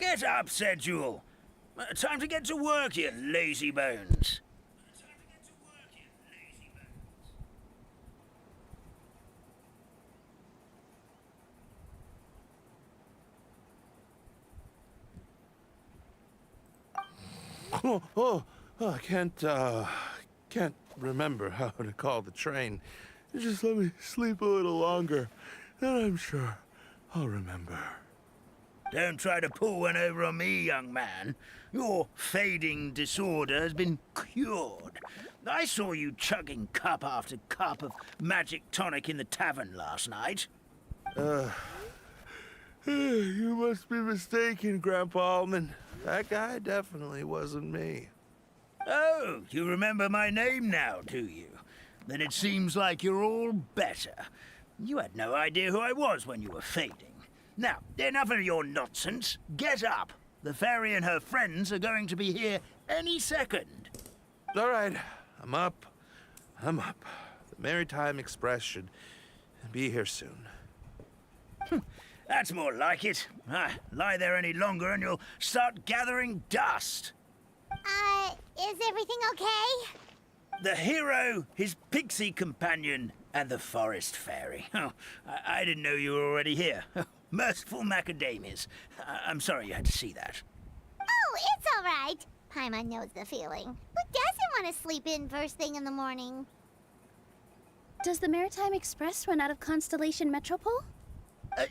Get up, said Jewel. Time to get to work, you lazy bones. I can't remember how to call the train. Just let me sleep a little longer, and I'm sure I'll remember. Don't try to pull one over on me, young man. Your fading disorder has been cured. I saw you chugging cup after cup of magic tonic in the tavern last night. You must be mistaken, Grandpa Allman. That guy definitely wasn't me. Oh, you remember my name now, do you? Then it seems like you're all better. You had no idea who I was when you were fading. Now, enough of your nonsense. Get up. The fairy and her friends are going to be here any second. All right, I'm up. The Maritime Express should be here soon. That's more like it. Lie there any longer and you'll start gathering dust. Is everything okay? The hero, his pixie companion, and the forest fairy. Oh, I didn't know you were already here. Merciful macadamias. I'm sorry you had to see that. Oh, it's all right. Paimon knows the feeling. Who doesn't want to sleep in first thing in the morning? Does the Maritime Express run out of Constellation Metropole?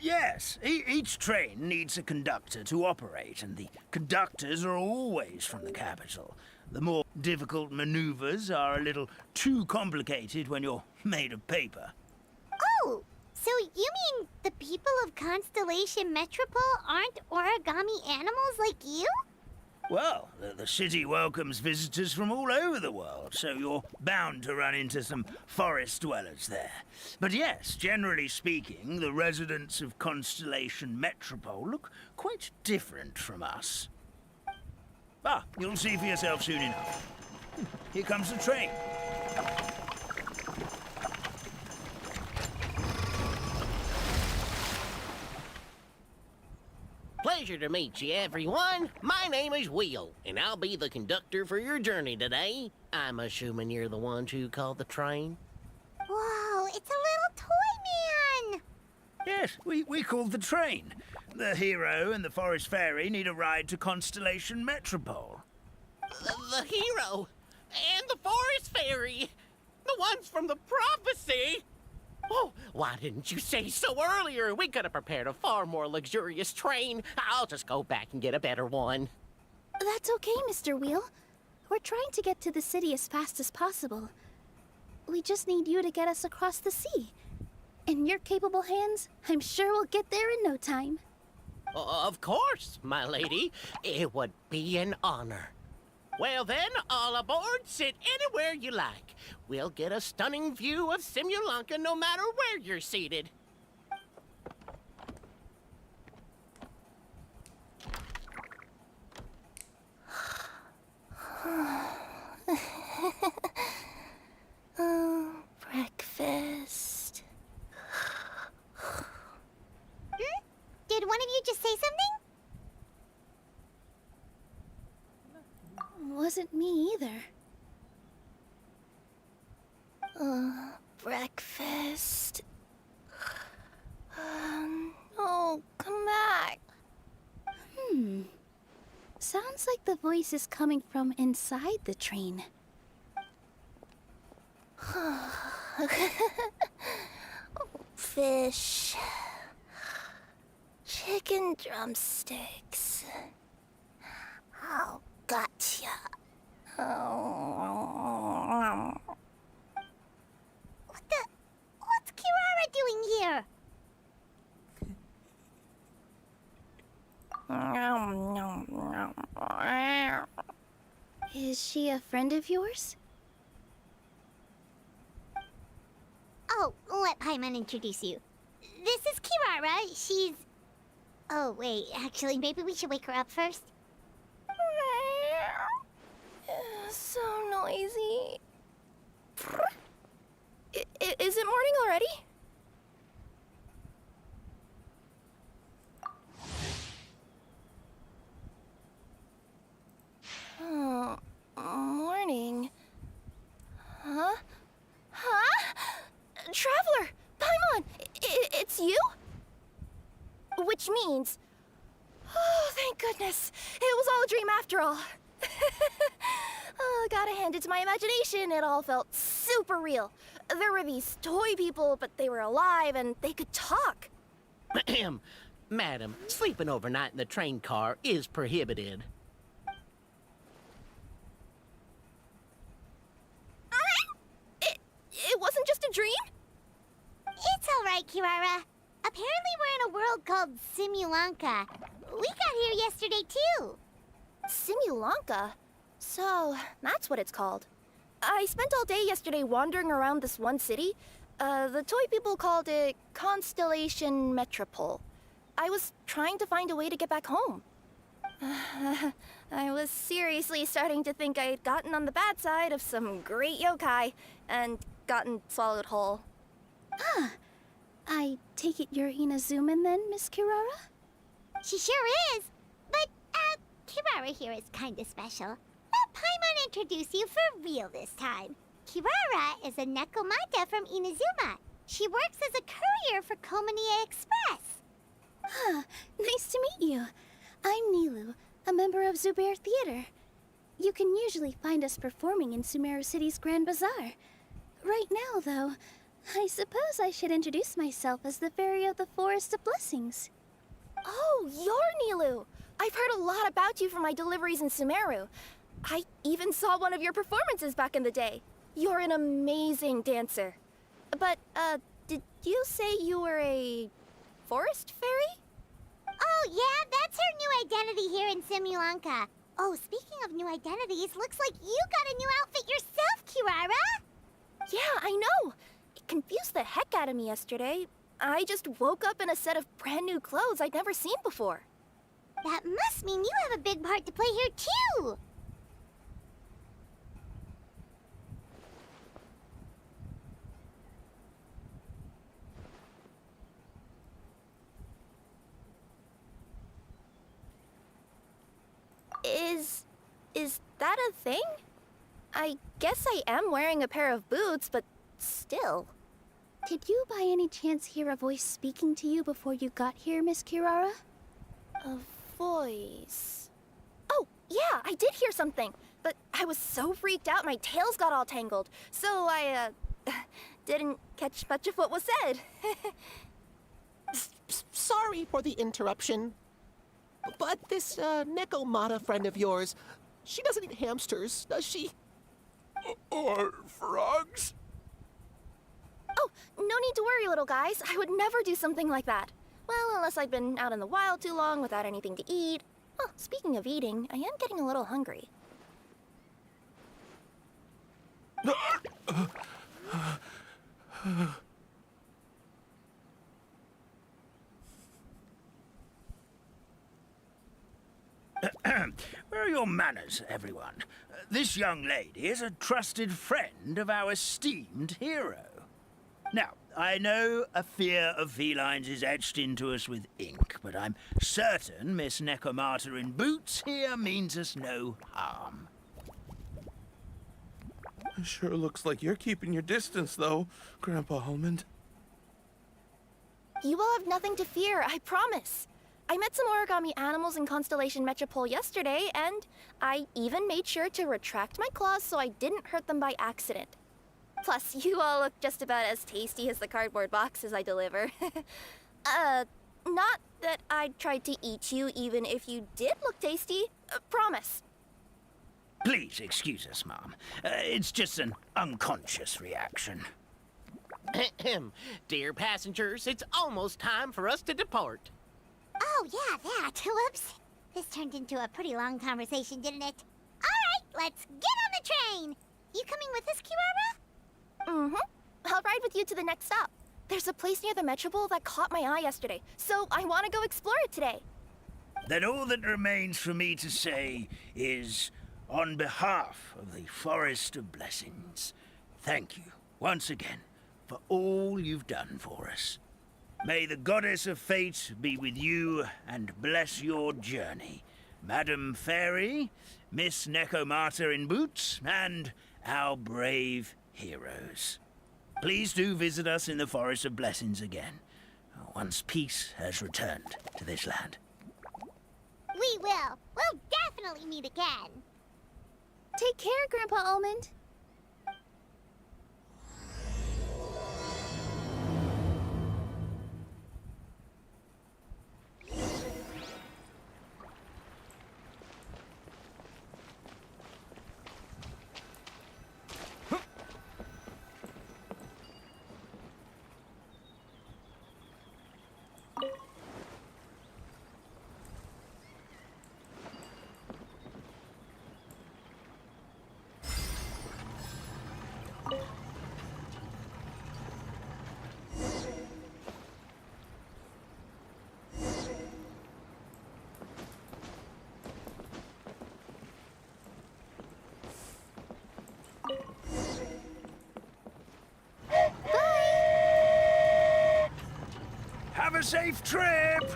Yes. Each train needs a conductor to operate, and the conductors are always from the capital. The more difficult maneuvers are a little too complicated when you're made of paper. Oh, so you mean the people of Constellation Metropole aren't origami animals like you? Well, the city welcomes visitors from all over the world, so you're bound to run into some forest dwellers there. But yes, generally speaking, the residents of Constellation Metropole look quite different from us. Ah, you'll see for yourself soon enough. Here comes the train. Pleasure to meet you, everyone. My name is Will, and I'll be the conductor for your journey today. I'm assuming you're the ones who called the train? Whoa, it's a little toy man! Yes, we called the train. The hero and the forest fairy need a ride to Constellation Metropole. The hero and the forest fairy, the ones from the prophecy. Oh, why didn't you say so earlier? We could have prepared a far more luxurious train. I'll just go back and get a better one. That's okay, Mr. Wheel. We're trying to get to the city as fast as possible. We just need you to get us across the sea. In your capable hands, I'm sure we'll get there in no time. Of course, my lady. It would be an honor. Well then, all aboard, sit anywhere you like. We'll get a stunning view of Simulanka no matter where you're seated. Oh, breakfast. Did one of you just say something? Wasn't me either. Breakfast. Oh, come back. Sounds like the voice is coming from inside the train. Fish. Chicken drumsticks. Oh, gotcha. What's Kirara doing here? Is she a friend of yours? Oh, let Paimon introduce you. This is Kirara. She's... Oh, wait. Actually, maybe we should wake her up first. So noisy. Is it morning already? goodness. It was all a dream after all. Oh, gotta hand it to my imagination. It all felt super real. There were these toy people, but they were alive and they could talk. Madam, sleeping overnight in the train car is prohibited. It wasn't just a dream? It's all right, Kirara. Apparently we're in a world called Simulanka. We got here yesterday, too. Simulanka? So, that's what it's called. I spent all day yesterday wandering around this one city. The toy people called it Constellation Metropole. I was trying to find a way to get back home. I was seriously starting to think I had gotten on the bad side of some great yokai and gotten swallowed whole. I take it you're Inazuman then, Miss Kirara? She sure is. But, Kirara here is kinda special. Let Paimon introduce you for real this time. Kirara is a Nekomata from Inazuma. She works as a courier for Komanie Express. Nice to meet you. I'm Nilu, a member of Zubair Theater. You can usually find us performing in Sumeru City's Grand Bazaar. Right now, though, I suppose I should introduce myself as the Fairy of the Forest of Blessings. Oh, you're Nilu! I've heard a lot about you from my deliveries in Sumeru. I even saw one of your performances back in the day. You're an amazing dancer. But, did you say you were a forest fairy? Oh, yeah, that's her new identity here in Simulanka. Oh, speaking of new identities, looks like you got a new outfit yourself, Kirara! Yeah, I know. It confused the heck out of me yesterday. I just woke up in a set of brand new clothes I'd never seen before. That must mean you have a big part to play here, too! Is that a thing? I guess I am wearing a pair of boots, but still. Did you by any chance hear a voice speaking to you before you got here, Miss Kirara? A voice... Oh, yeah, I did hear something. But I was so freaked out my tails got all tangled. So I, didn't catch much of what was said. Sorry for the interruption. But this, Nekomata friend of yours, she doesn't eat hamsters, does she? Or frogs? Oh, no need to worry, little guys. I would never do something like that. Well, unless I'd been out in the wild too long without anything to eat. Oh, speaking of eating, I am getting a little hungry. Where are your manners, everyone? This young lady is a trusted friend of our esteemed hero. Now, I know a fear of felines is etched into us with ink, but I'm certain Miss Nekomata in boots here means us no harm. It sure looks like you're keeping your distance, though, Grandpa Almond. You will have nothing to fear, I promise. I met some origami animals in Constellation Metropole yesterday, and I even made sure to retract my claws so I didn't hurt them by accident. Plus, you all look just about as tasty as the cardboard boxes I deliver. Not that I'd try to eat you even if you did look tasty. Promise. Please excuse us, Mom. It's just an unconscious reaction. Dear passengers, it's almost time for us to depart. Oh, yeah, that. Whoops. This turned into a pretty long conversation, didn't it? All right, let's get on the train. You coming with us, Kirara? Mm-hmm. I'll ride with you to the next stop. There's a place near the Metropole that caught my eye yesterday, so I want to go explore it today. Then all that remains for me to say is, on behalf of the Forest of Blessings, thank you once again for all you've done for us. May the goddess of fate be with you and bless your journey, Madam Fairy, Miss Nekomata in boots, and our brave heroes. Please do visit us in the Forest of Blessings again, once peace has returned to this land. We will. We'll definitely meet again. Take care, Grandpa Almond. Have a safe trip!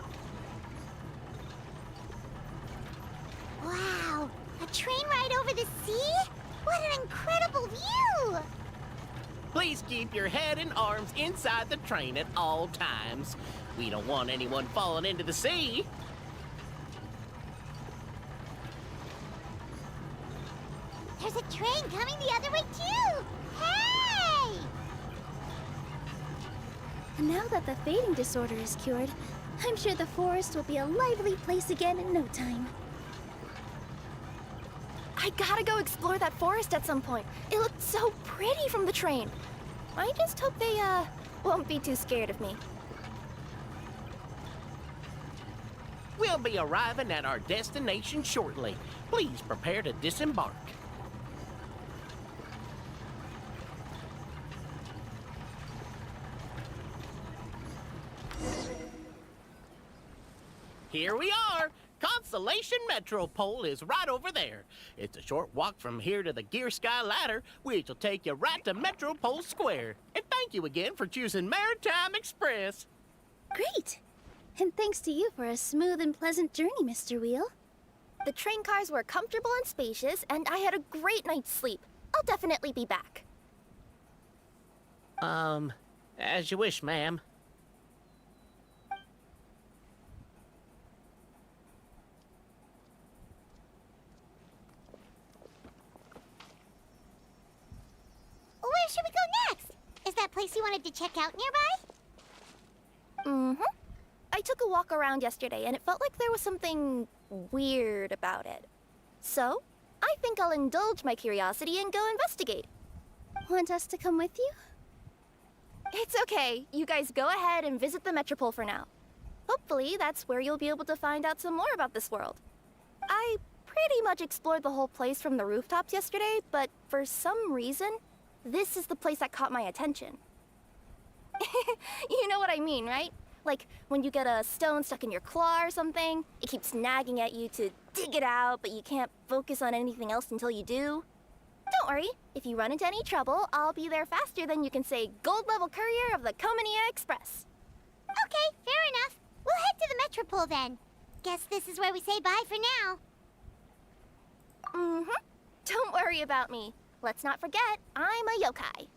Wow, a train ride over the sea? What an incredible view! Please keep your head and arms inside the train at all times. We don't want anyone falling into the sea. There's a train coming the other way too! Hey! And now that the fading disorder is cured, I'm sure the forest will be a lively place again in no time. I gotta go explore that forest at some point. It looked so pretty from the train. I just hope they, won't be too scared of me. We'll be arriving at our destination shortly. Please prepare to disembark. Here we are! Constellation Metropole is right over there. It's a short walk from here to the Gear Sky Ladder, which will take you right to Metropole Square. And thank you again for choosing Maritime Express. Great! And thanks to you for a smooth and pleasant journey, Mr. Wheel. The train cars were comfortable and spacious, and I had a great night's sleep. I'll definitely be back. As you wish, ma'am. Where should we go next? Is that place you wanted to check out nearby? Mm-hmm. I took a walk around yesterday, and it felt like there was something weird about it. So, I think I'll indulge my curiosity and go investigate. Want us to come with you? It's okay. You guys go ahead and visit the Metropole for now. Hopefully, that's where you'll be able to find out some more about this world. I pretty much explored the whole place from the rooftops yesterday, but for some reason, this is the place that caught my attention. You know what I mean, right? Like when you get a stone stuck in your claw or something, it keeps nagging at you to dig it out, but you can't focus on anything else until you do. Don't worry, if you run into any trouble, I'll be there faster than you can say gold-level courier of the Comania Express. Okay, fair enough. We'll head to the Metropole then. Guess this is where we say bye for now. Mm-hmm. Don't worry about me. Let's not forget, I'm a yokai.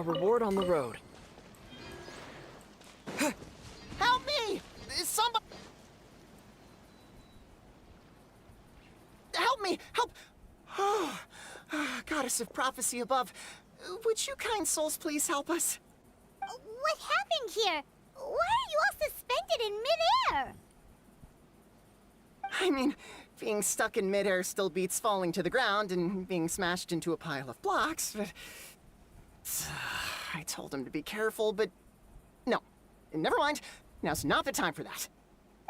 reward on the road. Help me! Somebody... Help me! Help! Oh, Goddess of Prophecy above, would you kind souls please help us? What happened here? Why are you all suspended in midair? I mean, being stuck in midair still beats falling to the ground and being smashed into a pile of blocks, but... I told him to be careful, but... No. Never mind. Now's not the time for that.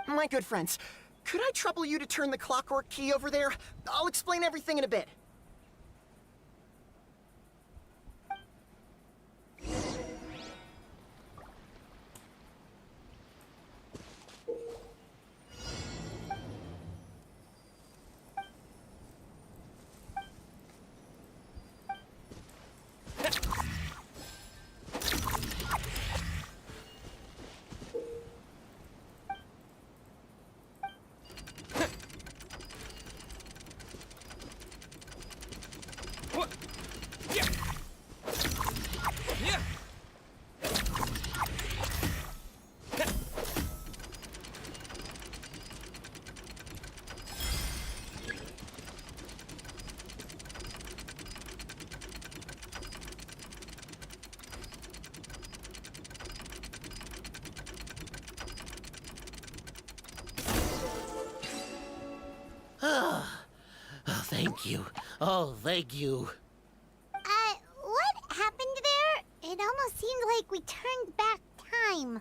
My good friends, could I trouble you to turn the clockwork key over there? I'll explain everything in a bit. Thank you. Oh, thank you. What happened there? It almost seemed like we turned back time.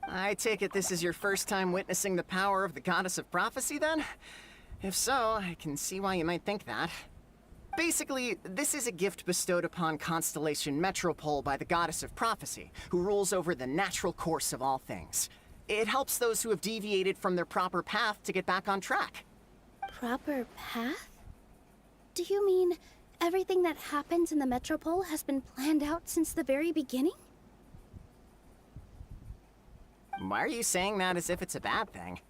I take it this is your first time witnessing the power of the Goddess of Prophecy, then? If so, I can see why you might think that. Basically, this is a gift bestowed upon Constellation Metropole by the Goddess of Prophecy, who rules over the natural course of all things. It helps those who have deviated from their proper path to get back on track. Proper path? Do you mean everything that happens in the Metropole has been planned out since the very beginning? Why are you saying that as if it's a bad thing?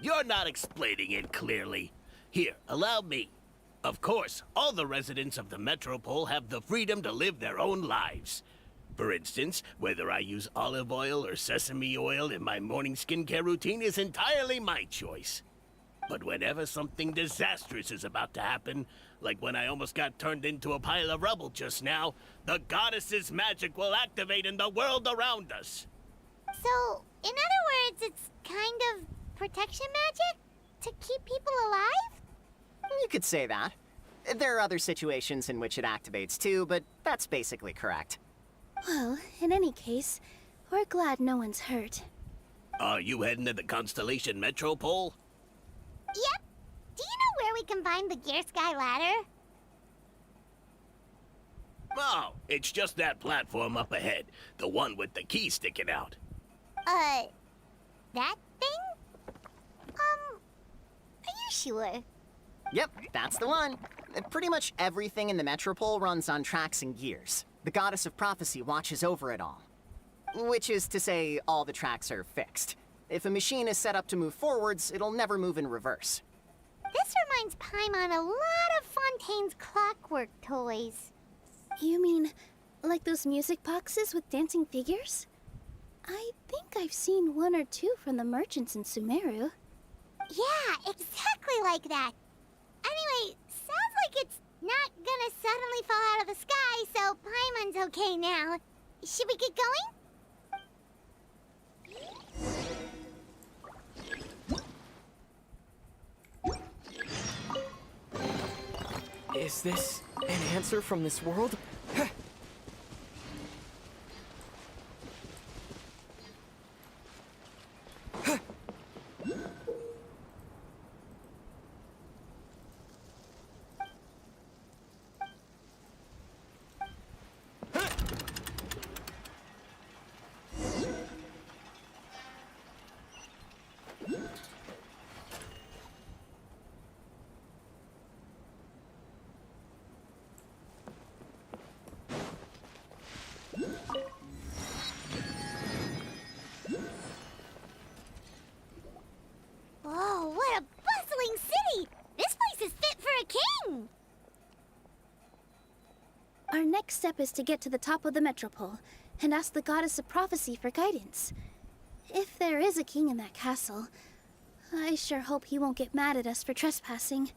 You're not explaining it clearly. Here, allow me. Of course, all the residents of the Metropole have the freedom to live their own lives. For instance, whether I use olive oil or sesame oil in my morning skincare routine is entirely my choice. But whenever something disastrous is about to happen, like when I almost got turned into a pile of rubble just now, the goddess's magic will activate in the world around us. So, in other words, it's kind of protection magic? To keep people alive? You could say that. There are other situations in which it activates too, but that's basically correct. Well, in any case, we're glad no one's hurt. Are you heading to the Constellation Metropole? Yep. Do you know where we can find the Gear Sky ladder? Oh, it's just that platform up ahead. The one with the key sticking out. That thing? Are you sure? Yep, that's the one. Pretty much everything in the Metropole runs on tracks and gears. The Goddess of Prophecy watches over it all. Which is to say, all the tracks are fixed. If a machine is set up to move forwards, it'll never move in reverse. This reminds Paimon a lot of Fontaine's clockwork toys. You mean, like those music boxes with dancing figures? I think I've seen one or two from the merchants in Sumeru. Yeah, exactly like that. Anyway, sounds like it's not gonna suddenly fall out of the sky, so Paimon's okay now. Should we get going? Is this an answer from this world? step is to get to the top of the metropole and ask the goddess of prophecy for guidance. If there is a king in that castle, I sure hope he won't get mad at us for trespassing.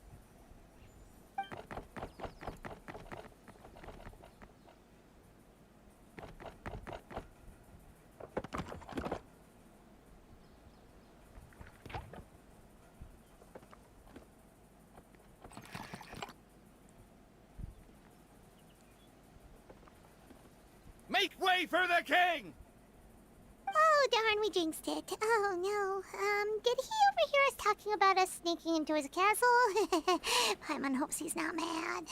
Make way for the king! Oh, darn, we jinxed it. Oh, no. Did he overhear us talking about us sneaking into his castle? Paimon hopes he's not mad.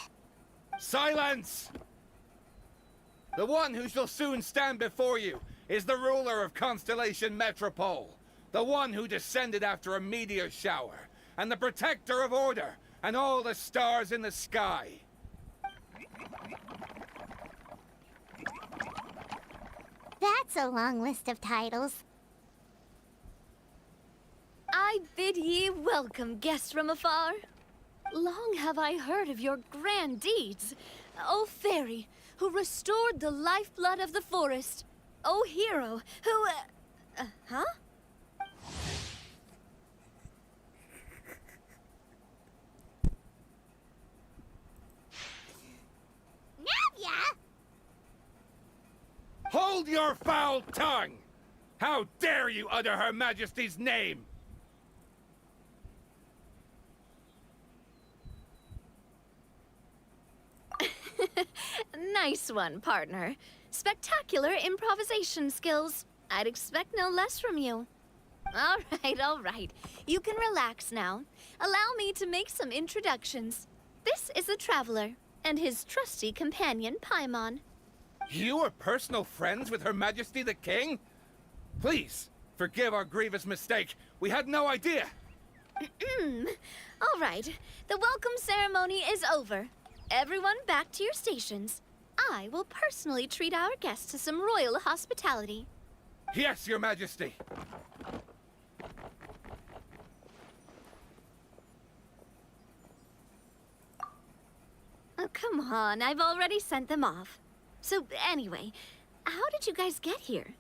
Silence! The one who shall soon stand before you is the ruler of Constellation Metropole, the one who descended after a meteor shower, and the protector of order and all the stars in the sky. That's a long list of titles. I bid ye welcome, guests from afar. Long have I heard of your grand deeds. O fairy, who restored the lifeblood of the forest. O hero, who... huh? Navia! Hold your foul tongue! How dare you utter Her Majesty's name? Nice one, partner. Spectacular improvisation skills. I'd expect no less from you. All right. You can relax now. Allow me to make some introductions. This is the Traveler, and his trusty companion, Paimon. You are personal friends with Her Majesty the King? Please, forgive our grievous mistake. We had no idea. All right. The welcome ceremony is over. Everyone back to your stations. I will personally treat our guests to some royal hospitality. Yes, Your Majesty. Oh, come on. I've already sent them off. So, anyway, how did you guys get here?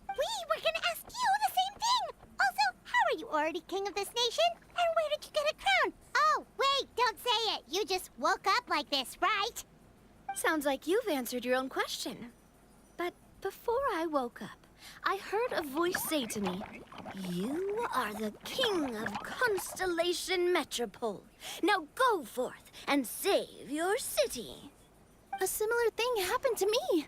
We were gonna ask you the same thing! Also, how are you already king of this nation? And where did you get a crown? Oh, wait, don't say it. You just woke up like this, right? Sounds like you've answered your own question. But before I woke up, I heard a voice say to me, "You are the king of Constellation Metropole. Now go forth and save your city." A similar thing happened to me.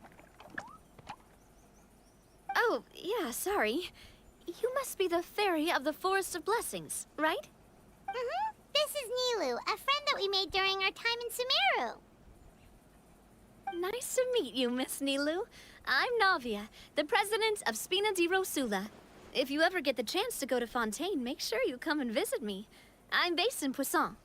Oh, yeah, sorry. You must be the fairy of the Forest of Blessings, right? Mm-hmm. This is Nilu, a friend that we made during our time in Sumeru. Nice to meet you, Miss Nilu. I'm Navia, the president of Spina di Rosula. If you ever get the chance to go to Fontaine, make sure you come and visit me. I'm based in Poisson.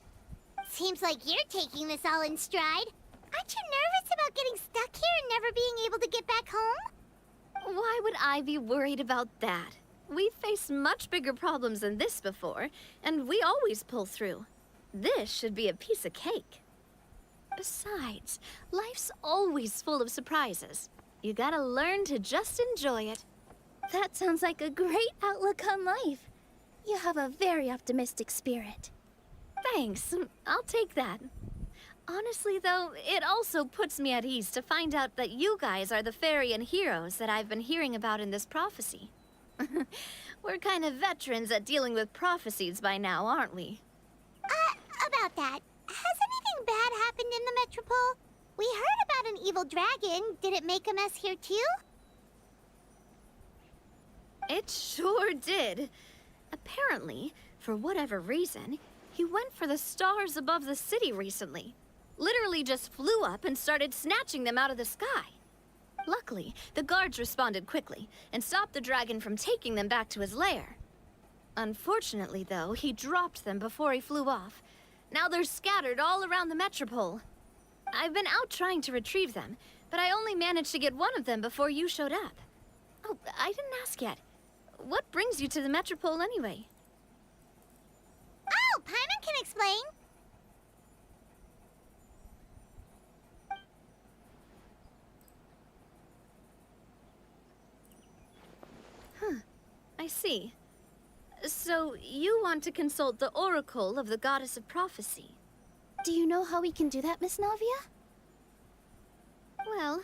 Seems like you're taking this all in stride. Aren't you nervous about getting stuck here and never being able to get back home? Why would I be worried about that? We've faced much bigger problems than this before, and we always pull through. This should be a piece of cake. Besides, life's always full of surprises. You gotta learn to just enjoy it. That sounds like a great outlook on life. You have a very optimistic spirit. Thanks, I'll take that. Honestly, though, it also puts me at ease to find out that you guys are the fairy and heroes that I've been hearing about in this prophecy. We're kind of veterans at dealing with prophecies by now, aren't we? About that, has anything bad happened in the Metropole? We heard about an evil dragon. Did it make a mess here too? It sure did. Apparently, for whatever reason, he went for the stars above the city recently. Literally just flew up and started snatching them out of the sky. Luckily, the guards responded quickly and stopped the dragon from taking them back to his lair. Unfortunately, though, he dropped them before he flew off. Now they're scattered all around the Metropole. I've been out trying to retrieve them, but I only managed to get one of them before you showed up. Oh, I didn't ask yet. What brings you to the Metropole anyway? Oh, Paimon can explain. I see. So, you want to consult the oracle of the goddess of prophecy? Do you know how we can do that, Miss Navia? Well,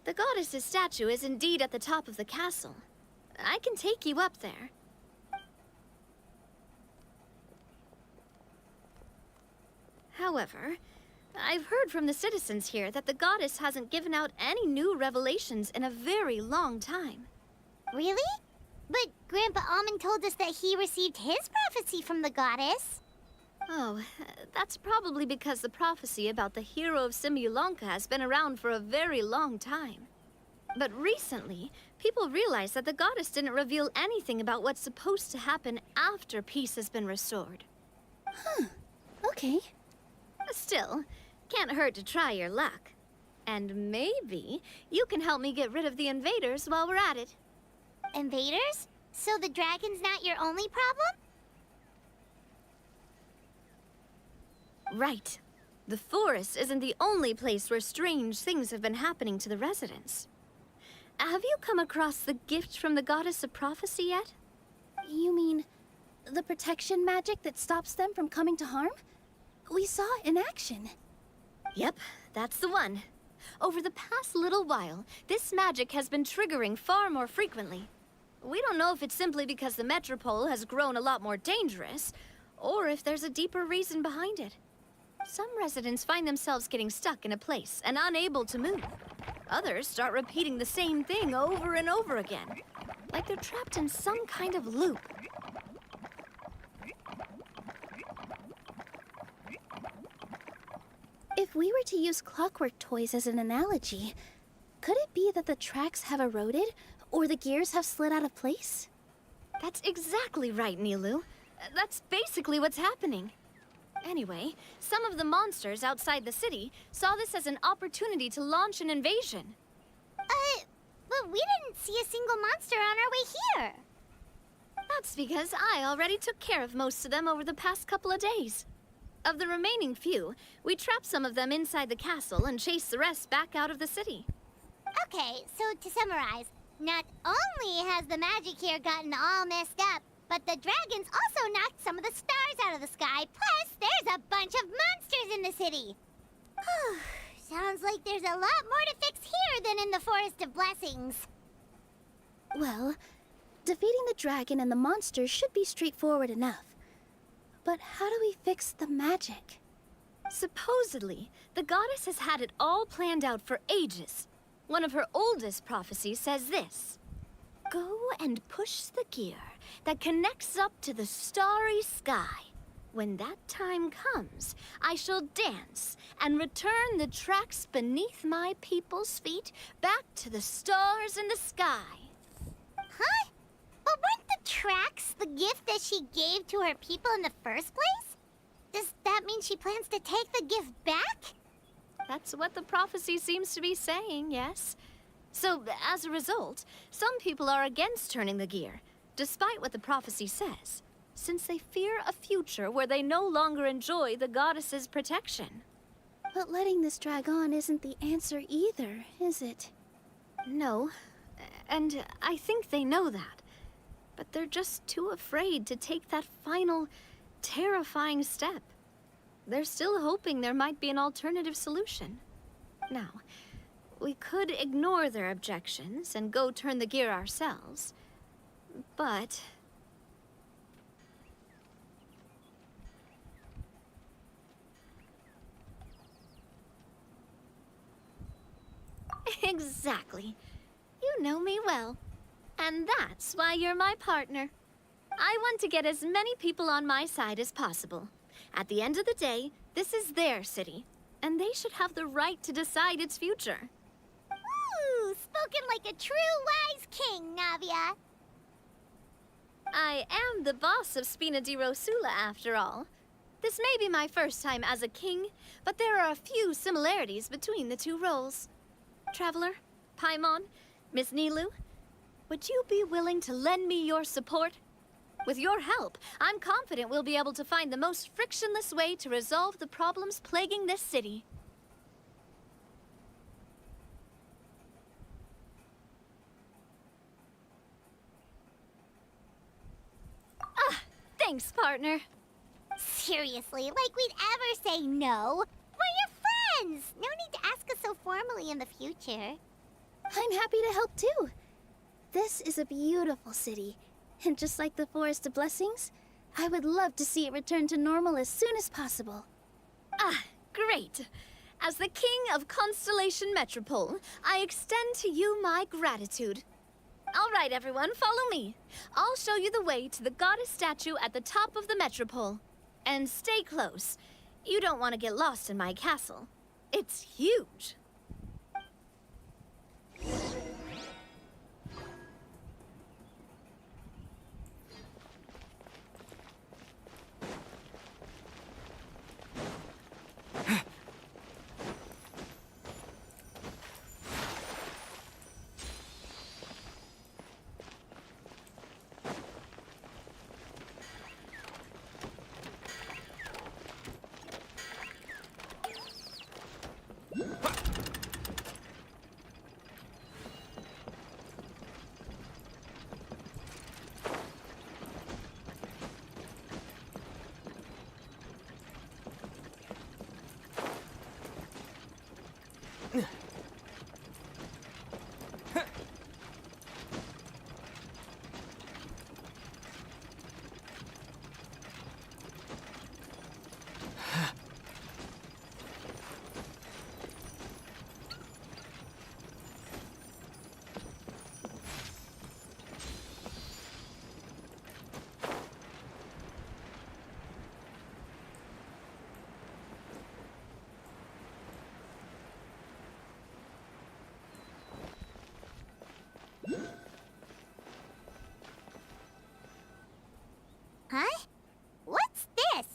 the goddess's statue is indeed at the top of the castle. I can take you up there. However, I've heard from the citizens here that the goddess hasn't given out any new revelations in a very long time. Really? But Grandpa Almond told us that he received his prophecy from the goddess. Oh, that's probably because the prophecy about the hero of Simulanka has been around for a very long time. But recently, people realized that the goddess didn't reveal anything about what's supposed to happen after peace has been restored. Okay. Still, can't hurt to try your luck. And maybe you can help me get rid of the invaders while we're at it. Invaders? So the dragon's not your only problem? Right. The forest isn't the only place where strange things have been happening to the residents. Have you come across the gift from the goddess of prophecy yet? You mean the protection magic that stops them from coming to harm? We saw it in action. Yep, that's the one. Over the past little while, this magic has been triggering far more frequently. We don't know if it's simply because the metropole has grown a lot more dangerous, or if there's a deeper reason behind it. Some residents find themselves getting stuck in a place and unable to move. Others start repeating the same thing over and over again, like they're trapped in some kind of loop. If we were to use clockwork toys as an analogy, could it be that the tracks have eroded, or the gears have slid out of place? That's exactly right, Nilu. That's basically what's happening. Anyway, some of the monsters outside the city saw this as an opportunity to launch an invasion. But we didn't see a single monster on our way here. That's because I already took care of most of them over the past couple of days. Of the remaining few, we trapped some of them inside the castle and chased the rest back out of the city. Okay, so to summarize, not only has the magic here gotten all messed up, but the dragons also knocked some of the stars out of the sky, plus there's a bunch of monsters in the city. Sounds like there's a lot more to fix here than in the Forest of Blessings. Well, defeating the dragon and the monsters should be straightforward enough. But how do we fix the magic? Supposedly, the goddess has had it all planned out for ages. One of her oldest prophecies says this: "Go and push the gear that connects up to the starry sky. When that time comes, I shall dance and return the tracks beneath my people's feet back to the stars in the sky." Huh? But weren't the tracks the gift that she gave to her people in the first place? Does that mean she plans to take the gift back? That's what the prophecy seems to be saying, yes. So, as a result, some people are against turning the gear, despite what the prophecy says, since they fear a future where they no longer enjoy the goddess's protection. But letting this drag on isn't the answer either, is it? No, and I think they know that. But they're just too afraid to take that final, terrifying step. They're still hoping there might be an alternative solution. Now, we could ignore their objections and go turn the gear ourselves, but... Exactly. You know me well. And that's why you're my partner. I want to get as many people on my side as possible. At the end of the day, this is their city, and they should have the right to decide its future. Ooh, spoken like a true wise king, Navia. I am the boss of Spina di Rosula, after all. This may be my first time as a king, but there are a few similarities between the two roles. Traveler, Paimon, Miss Nilu, would you be willing to lend me your support? With your help, I'm confident we'll be able to find the most frictionless way to resolve the problems plaguing this city. Thanks, partner. Seriously, like we'd ever say no. We're your friends. No need to ask us so formally in the future. I'm happy to help too. This is a beautiful city, and just like the Forest of Blessings, I would love to see it return to normal as soon as possible. Ah, great. As the king of Constellation Metropole, I extend to you my gratitude. All right, everyone, follow me. I'll show you the way to the goddess statue at the top of the Metropole. And stay close. You don't want to get lost in my castle. It's huge. Huh? What's this?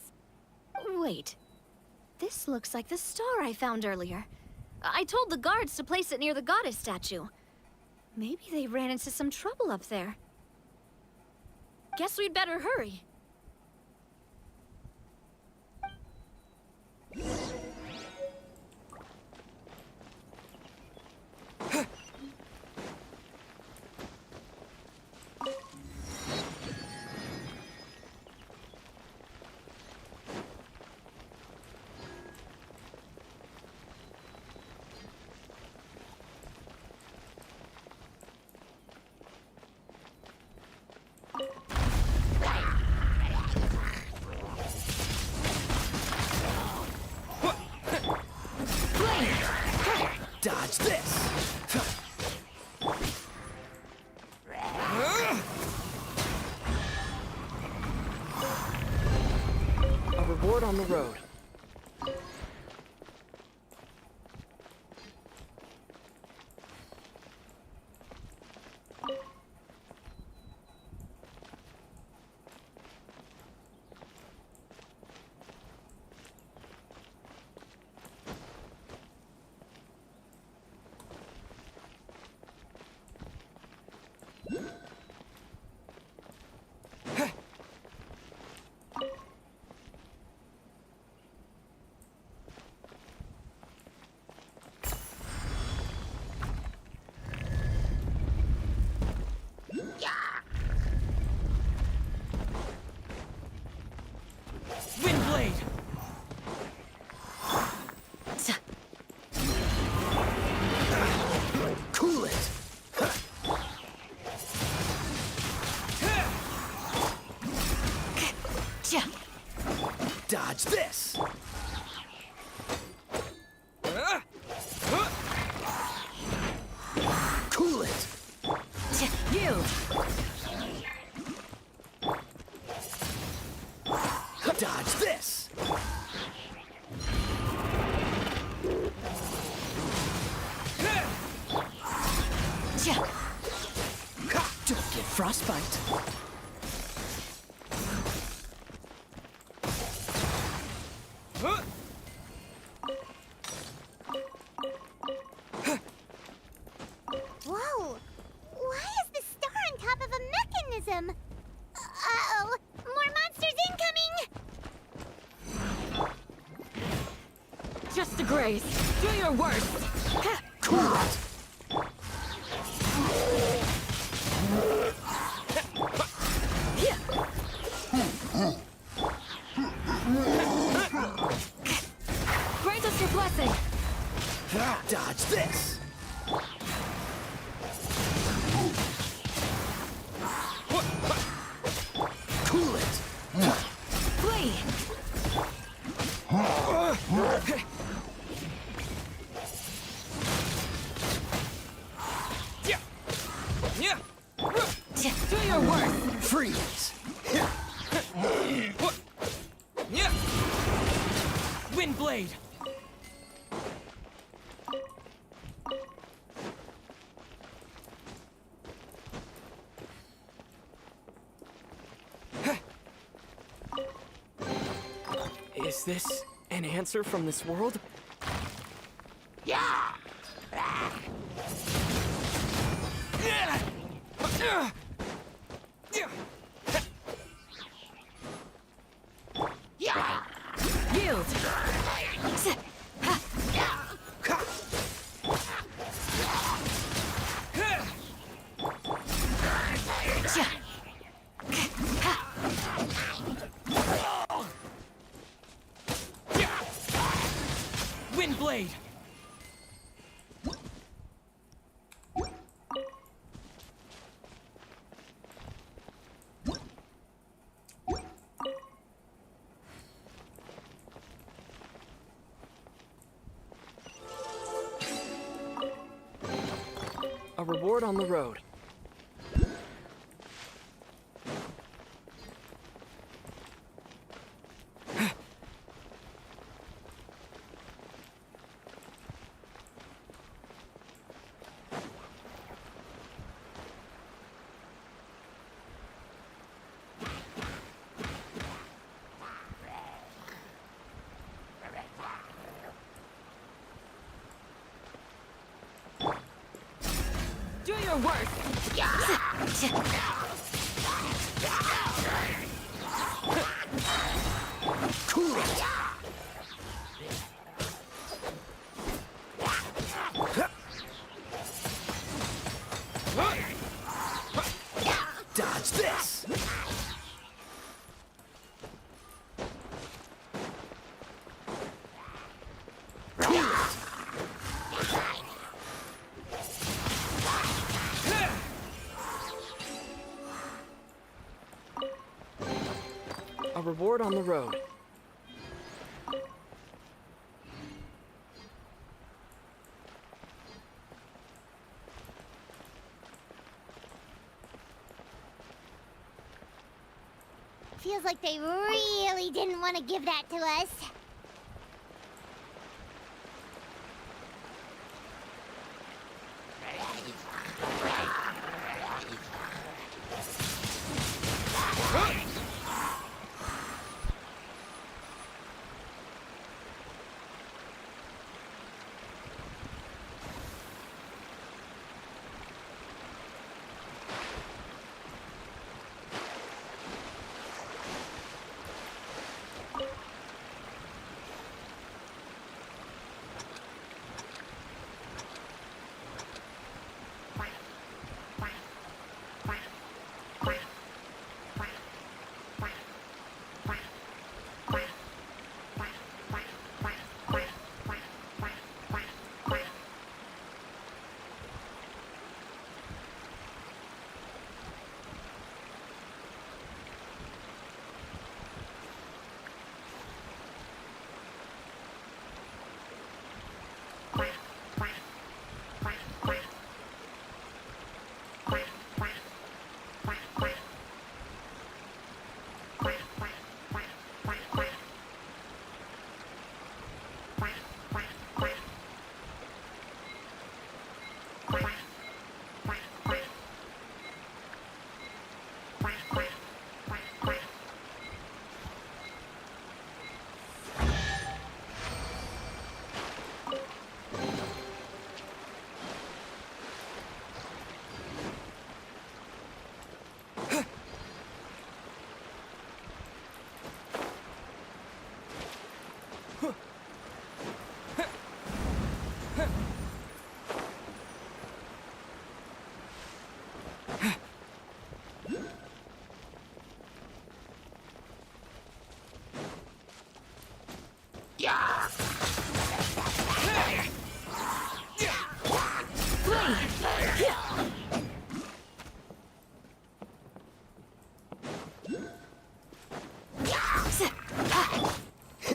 Wait. This looks like the star I found earlier. I told the guards to place it near the goddess statue. Maybe they ran into some trouble up there. Guess we'd better hurry. Dodge this! A reward on the road. Windblade! Cool it! Dodge this! Cool it! You! Dodge this! Don't get frostbite. Whoa! Why is the star on top of a mechanism? Uh-oh! More monsters incoming! Just a grace. Do your worst. Cool it! Dodge this! Cool it! Flee! Yeah! Do your worst! Freeze! Yeah! Windblade! Is this an answer from this world? Yield! Windblade! A reward on the road. Do your worst! Cool it! Dodge this! Cool it! A reward on the road. Feels like they really didn't want to give that to us.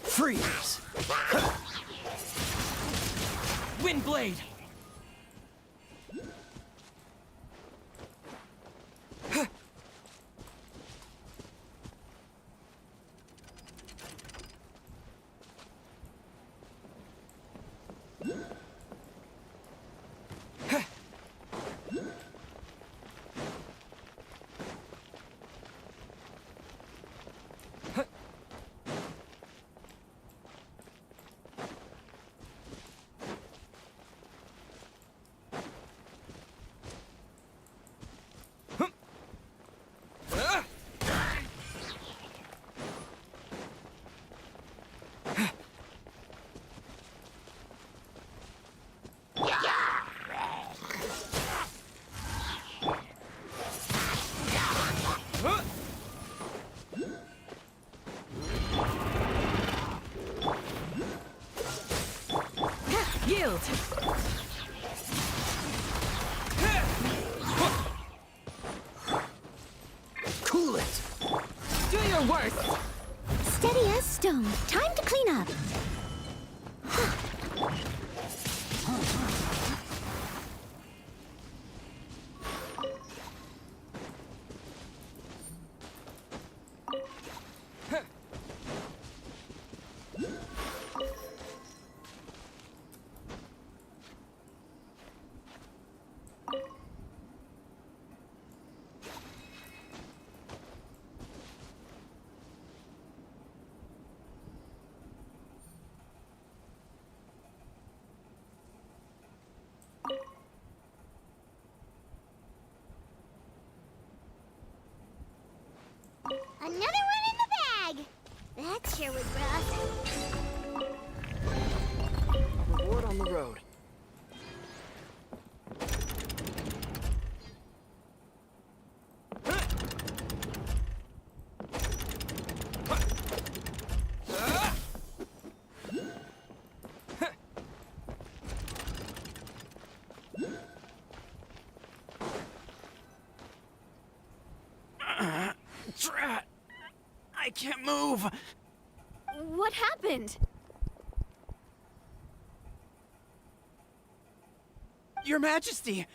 Freeze! Windblade! Yield! Cool it! Do your worst! Steady as stone. Time to clean up. Another one in the bag. That sure was rough. A reward on the road. Drat! I can't move! What happened? Your Majesty!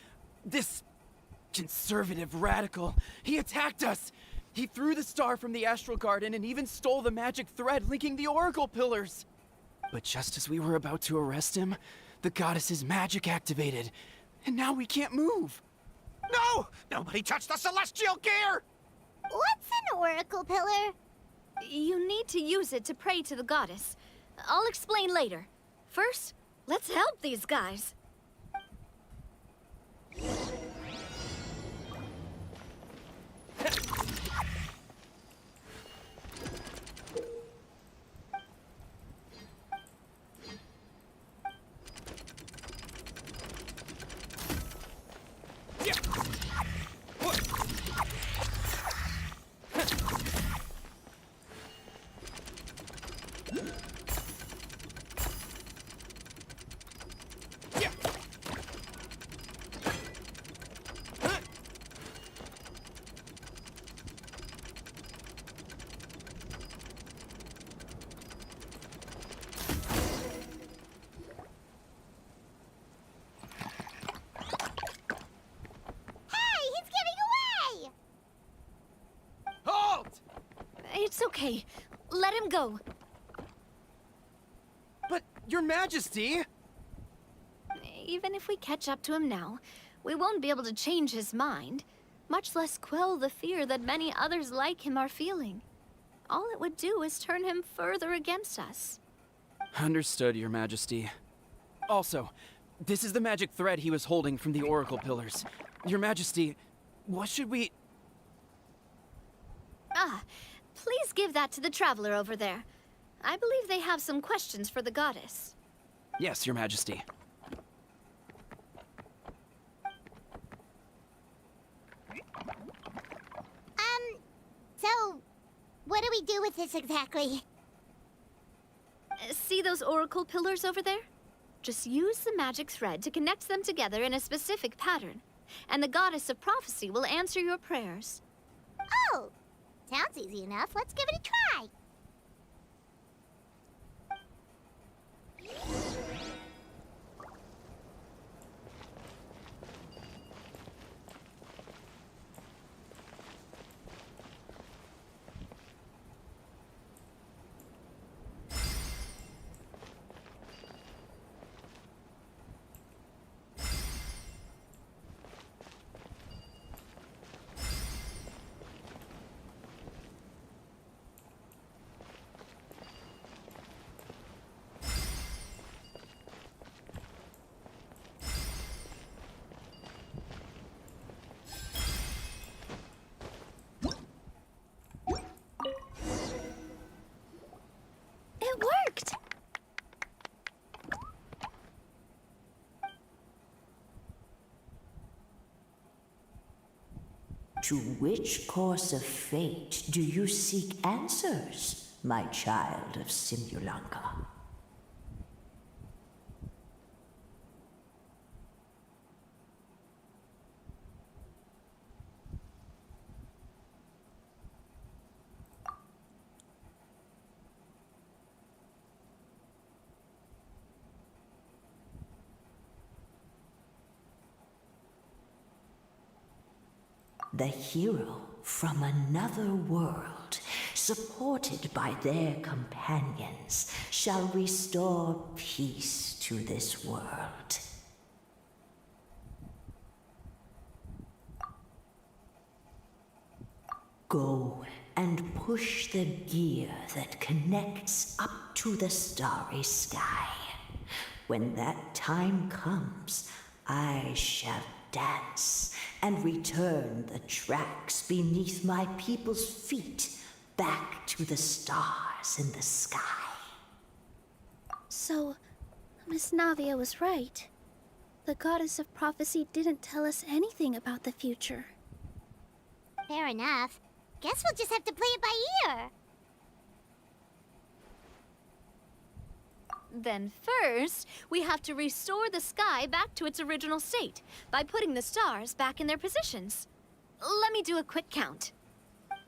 This conservative radical, he attacked us! He threw the star from the Astral Garden and even stole the magic thread linking the Oracle Pillars! But just as we were about to arrest him, the goddess's magic activated, and now we can't move! No! Nobody touched the celestial gear! What's an oracle pillar? You need to use it to pray to the goddess. I'll explain later. First, let's help these guys. It's okay. Let him go. But, Your Majesty! Even if we catch up to him now, we won't be able to change his mind, much less quell the fear that many others like him are feeling. All it would do is turn him further against us. Understood, Your Majesty. Also, this is the magic thread he was holding from the Oracle Pillars. Your Majesty, what should we... Ah, please give that to the traveler over there. I believe they have some questions for the goddess. Yes, Your Majesty. So, what do we do with this exactly? See those oracle pillars over there? Just use the magic thread to connect them together in a specific pattern, and the goddess of prophecy will answer your prayers. Oh, sounds easy enough. Let's give it a try. To which course of fate do you seek answers, my child of Simulanka? The hero from another world, supported by their companions, shall restore peace to this world. Go and push the gear that connects up to the starry sky. When that time comes, I shall dance and return the tracks beneath my people's feet back to the stars in the sky. So, Miss Navia was right. The goddess of prophecy didn't tell us anything about the future. Fair enough. Guess we'll just have to play it by ear. Then first, we have to restore the sky back to its original state by putting the stars back in their positions. Let me do a quick count.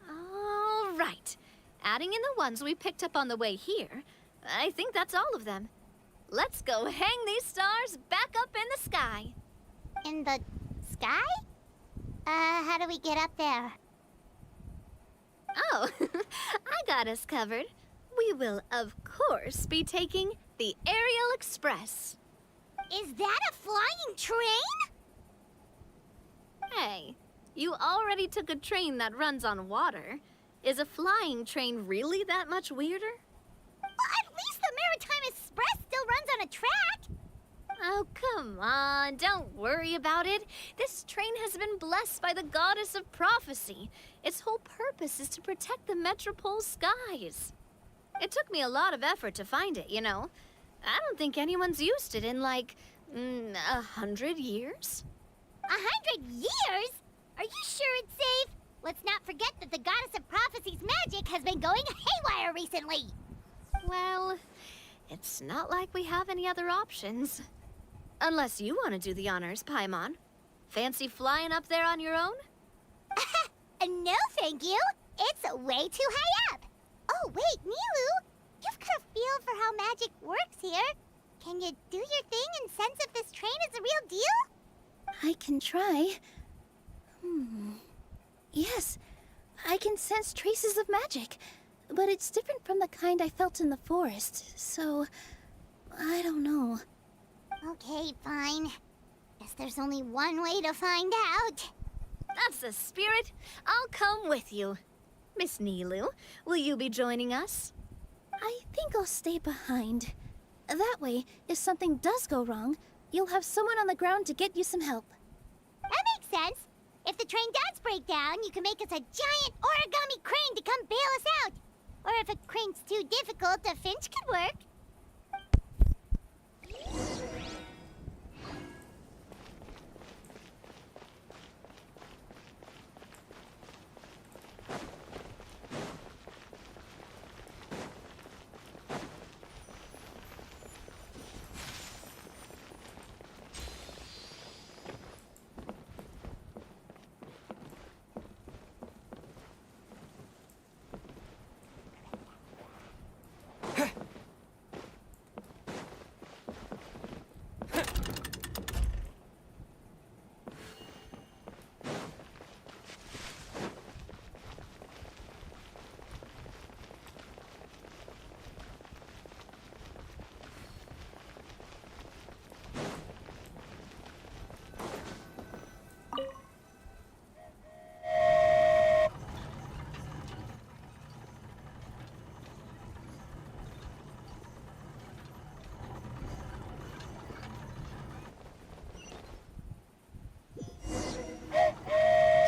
All right. Adding in the ones we picked up on the way here, I think that's all of them. Let's go hang these stars back up in the sky. In the sky? How do we get up there? Oh, I got us covered. We will, of course, be taking the Aerial Express. Is that a flying train? Hey, you already took a train that runs on water. Is a flying train really that much weirder? Well, at least the Maritime Express still runs on a track. Oh, come on, don't worry about it. This train has been blessed by the goddess of prophecy. Its whole purpose is to protect the Metropole skies. It took me a lot of effort to find it, you know. I don't think anyone's used it in, like, 100 years? 100 years? Are you sure it's safe? Let's not forget that the goddess of prophecy's magic has been going haywire recently. Well, it's not like we have any other options. Unless you want to do the honors, Paimon. Fancy flying up there on your own? No, thank you. It's way too high up. Oh, wait, Nilu. You've got a feel for how magic works here. Can you do your thing and sense if this train is the real deal? I can try. Yes, I can sense traces of magic, but it's different from the kind I felt in the forest, so I don't know. Okay, fine. Guess there's only one way to find out. That's the spirit. I'll come with you. Miss Nilu, will you be joining us? I think I'll stay behind. That way, if something does go wrong, you'll have someone on the ground to get you some help. That makes sense. If the train does break down, you can make us a giant origami crane to come bail us out. Or if a crane's too difficult, a finch could work.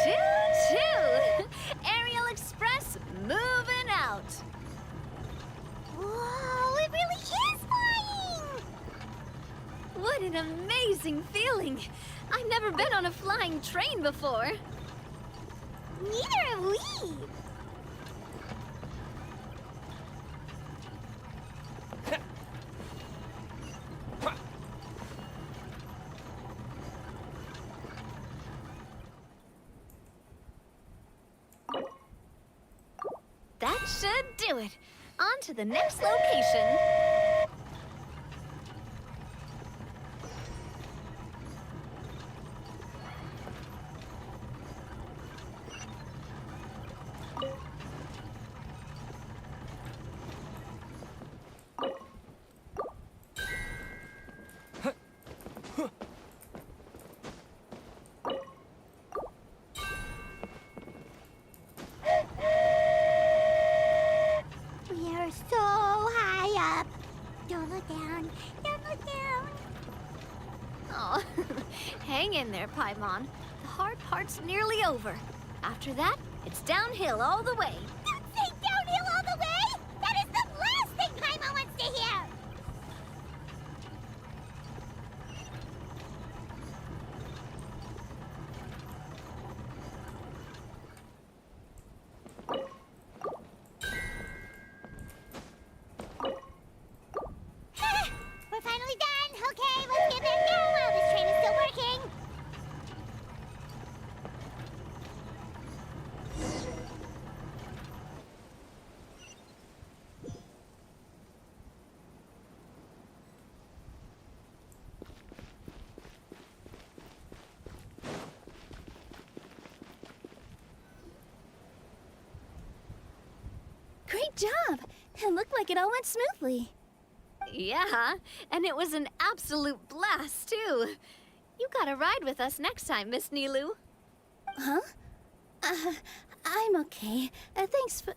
Choo-choo! Aerial Express moving out. Whoa, it really is flying! What an amazing feeling. I've never been on a flying train before. Neither have we. That should do it. On to the next location. We are so high up. Don't look down. Don't look down. Oh, hang in there, Paimon. The hard part's nearly over. After that, it's downhill all the way. Don't say downhill all the way. That is the last thing Paimon wants to hear. We're finally done. Okay, let's get back down while this train is still working. Great job! It looked like it all went smoothly. Yeah, and it was an absolute blast, too. You gotta ride with us next time, Miss Nilu. Huh? I'm okay. Thanks for...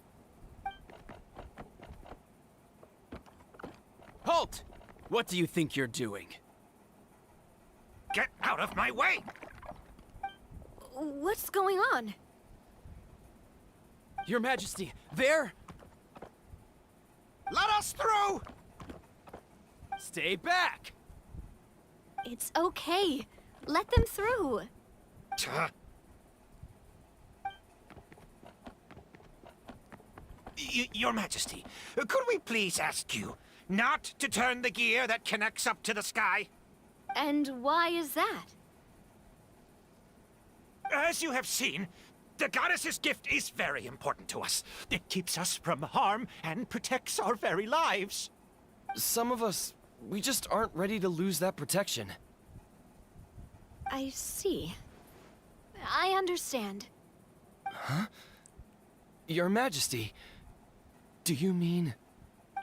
Halt! What do you think you're doing? Get out of my way! What's going on? Your Majesty, there! Let us through! Stay back! It's okay. Let them through. Your Majesty, could we please ask you not to turn the gear that connects up to the sky? And why is that? As you have seen, the goddess's gift is very important to us. It keeps us from harm and protects our very lives. Some of us, we just aren't ready to lose that protection. I see. I understand. Your Majesty, do you mean...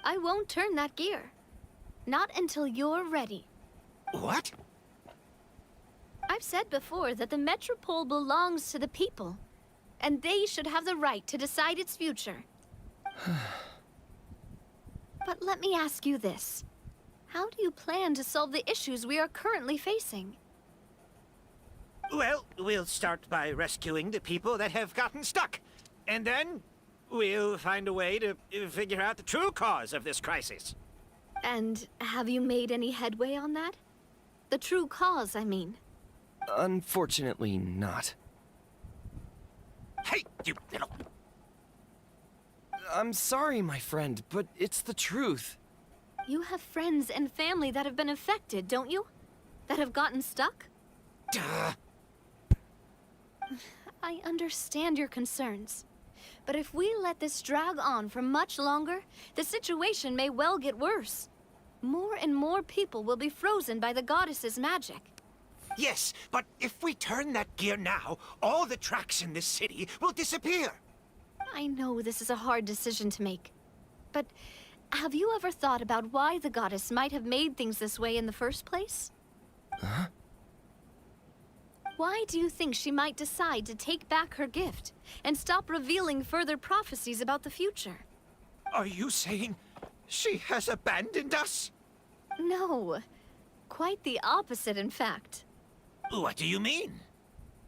I won't turn that gear. Not until you're ready. What? I've said before that the Metropole belongs to the people, and they should have the right to decide its future. But let me ask you this. How do you plan to solve the issues we are currently facing? Well, we'll start by rescuing the people that have gotten stuck. And then we'll find a way to figure out the true cause of this crisis. And have you made any headway on that? The true cause, I mean. Unfortunately not. Hey, you little... I'm sorry, my friend, but it's the truth. You have friends and family that have been affected, don't you? That have gotten stuck? Duh. I understand your concerns. But if we let this drag on for much longer, the situation may well get worse. More and more people will be frozen by the goddess's magic. Yes, but if we turn that gear now, all the tracks in this city will disappear. I know this is a hard decision to make. But have you ever thought about why the goddess might have made things this way in the first place? Huh? Why do you think she might decide to take back her gift and stop revealing further prophecies about the future? Are you saying she has abandoned us? No. Quite the opposite, in fact. What do you mean?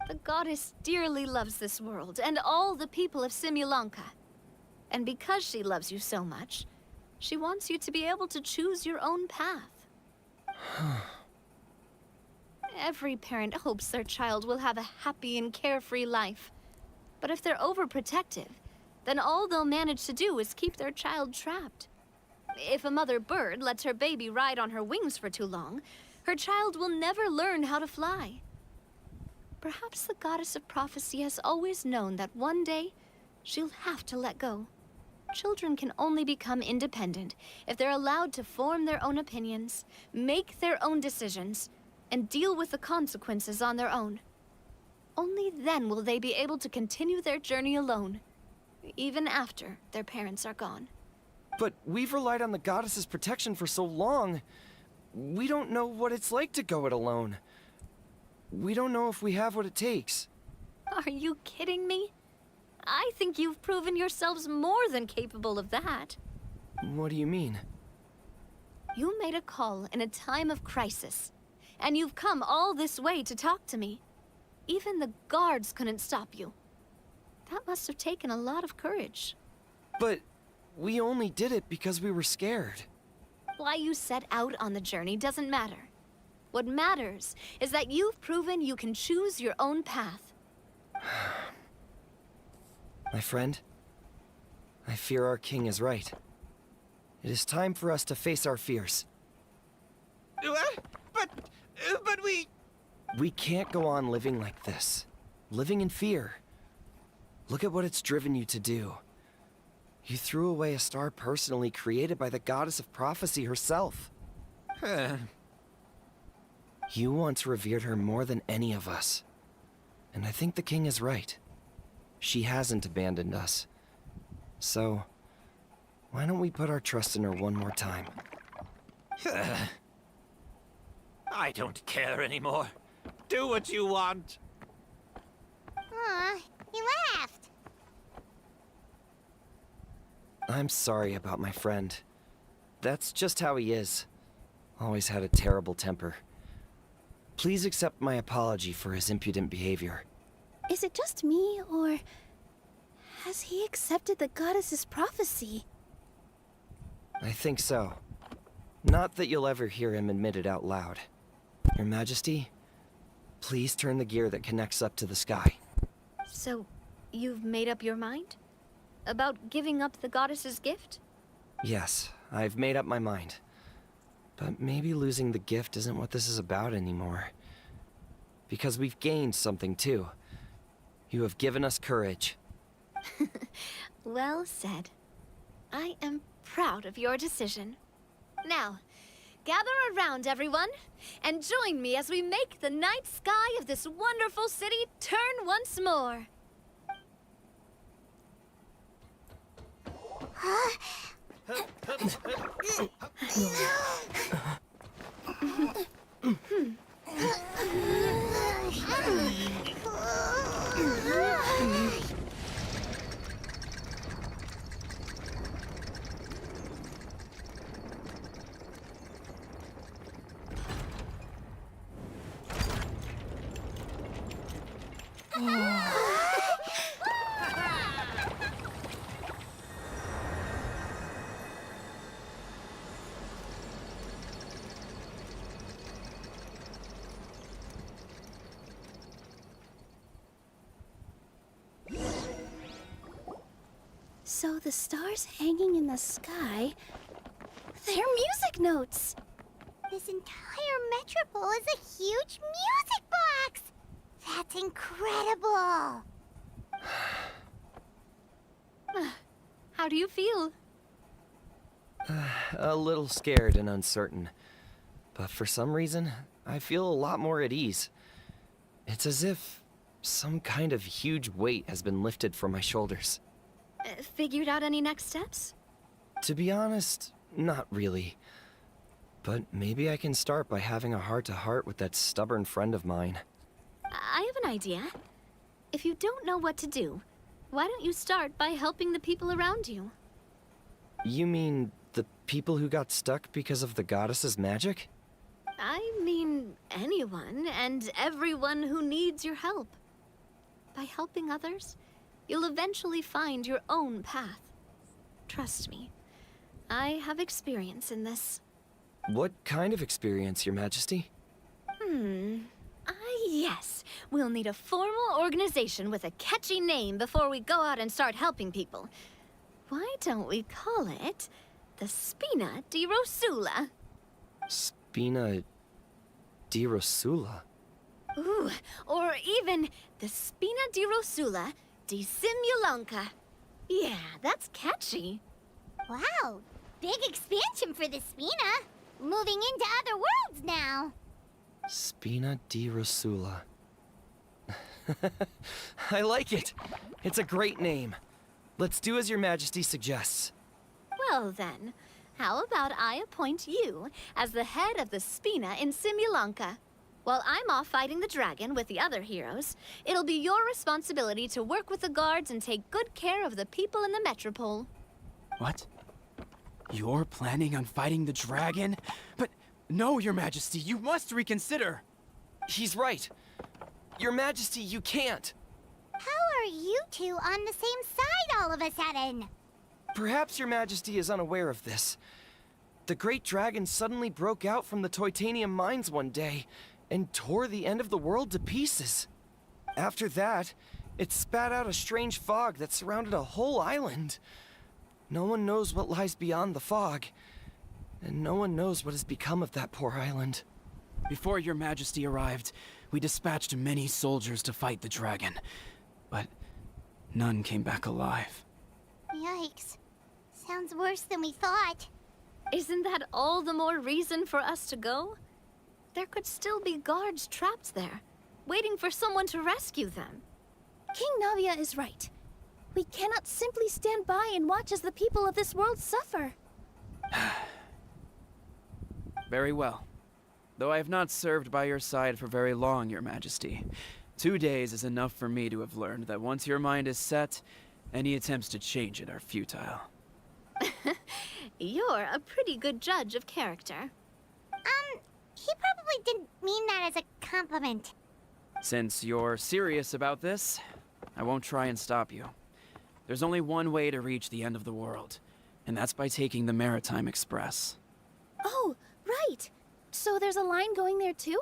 The goddess dearly loves this world and all the people of Simulanka. And because she loves you so much, she wants you to be able to choose your own path. Every parent hopes their child will have a happy and carefree life. But if they're overprotective, then all they'll manage to do is keep their child trapped. If a mother bird lets her baby ride on her wings for too long, her child will never learn how to fly. Perhaps the goddess of prophecy has always known that one day she'll have to let go. Children can only become independent if they're allowed to form their own opinions, make their own decisions, and deal with the consequences on their own. Only then will they be able to continue their journey alone, even after their parents are gone. But we've relied on the goddess's protection for so long. We don't know what it's like to go it alone. We don't know if we have what it takes. Are you kidding me? I think you've proven yourselves more than capable of that. What do you mean? You made a call in a time of crisis, and you've come all this way to talk to me. Even the guards couldn't stop you. That must have taken a lot of courage. But we only did it because we were scared. Why you set out on the journey doesn't matter. What matters is that you've proven you can choose your own path. My friend, I fear our king is right. It is time for us to face our fears. What? But we... We can't go on living like this. Living in fear. Look at what it's driven you to do. You threw away a star personally created by the goddess of prophecy herself. You once revered her more than any of us. And I think the king is right. She hasn't abandoned us. So, why don't we put our trust in her one more time? I don't care anymore. Do what you want. Aw, he laughed. I'm sorry about my friend. That's just how he is. Always had a terrible temper. Please accept my apology for his impudent behavior. Is it just me, or has he accepted the goddess's prophecy? I think so. Not that you'll ever hear him admit it out loud. Your Majesty, please turn the gear that connects up to the sky. So, you've made up your mind? About giving up the goddess's gift? Yes, I've made up my mind. But maybe losing the gift isn't what this is about anymore. Because we've gained something too. You have given us courage. Well said. I am proud of your decision. Now, gather around, everyone, and join me as we make the night sky of this wonderful city turn once more. So the stars hanging in the sky, they're music notes. This entire metropole is a huge music box! That's incredible! How do you feel? A little scared and uncertain. But for some reason, I feel a lot more at ease. It's as if some kind of huge weight has been lifted from my shoulders. Figured out any next steps? To be honest, not really. But maybe I can start by having a heart-to-heart with that stubborn friend of mine. I have an idea. If you don't know what to do, why don't you start by helping the people around you? You mean the people who got stuck because of the goddess's magic? I mean anyone and everyone who needs your help. By helping others, you'll eventually find your own path. Trust me, I have experience in this. What kind of experience, Your Majesty? Yes. Yes, we'll need a formal organization with a catchy name before we go out and start helping people. Why don't we call it the Spina di Rosula? Spina di Rosula. Ooh, or even the Spina di Rosula di Simulanka. Yeah, that's catchy. Wow, big expansion for the Spina. Moving into other worlds now. Spina di Rosula. I like it. It's a great name. Let's do as your majesty suggests. Well then, how about I appoint you as the head of the Spina in Simulanka? While I'm off fighting the dragon with the other heroes, it'll be your responsibility to work with the guards and take good care of the people in the metropole. What? You're planning on fighting the dragon? But no, Your Majesty, you must reconsider. He's right. Your majesty, you can't. How are you two on the same side all of a sudden? Perhaps your majesty is unaware of this. The great dragon suddenly broke out from the Titanium mines one day and tore the end of the world to pieces. After that, it spat out a strange fog that surrounded a whole island. No one knows what lies beyond the fog, and no one knows what has become of that poor island. Before Your Majesty arrived, we dispatched many soldiers to fight the dragon, but none came back alive. Yikes. Sounds worse than we thought. Isn't that all the more reason for us to go? There could still be guards trapped there, waiting for someone to rescue them. King Navia is right. We cannot simply stand by and watch as the people of this world suffer. Very well. Though I have not served by your side for very long, Your Majesty. 2 days is enough for me to have learned that once your mind is set, any attempts to change it are futile. You're a pretty good judge of character. He probably didn't mean that as a compliment. Since you're serious about this, I won't try and stop you. There's only one way to reach the end of the world, and that's by taking the Maritime Express. Oh, right. So there's a line going there too?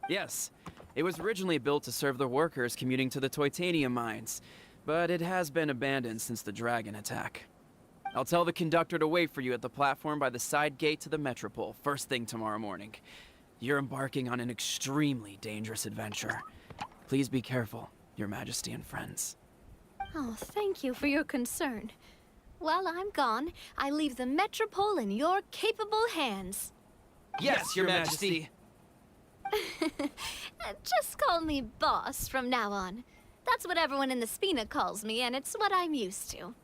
Yes, it was originally built to serve the workers commuting to the Titanium mines, but it has been abandoned since the dragon attack. I'll tell the conductor to wait for you at the platform by the side gate to the Metropole, first thing tomorrow morning. You're embarking on an extremely dangerous adventure. Please be careful, Your Majesty and friends. Oh, thank you for your concern. While I'm gone, I leave the Metropole in your capable hands. Yes, Your Majesty. Just call me boss from now on. That's what everyone in the Spina calls me, and it's what I'm used to.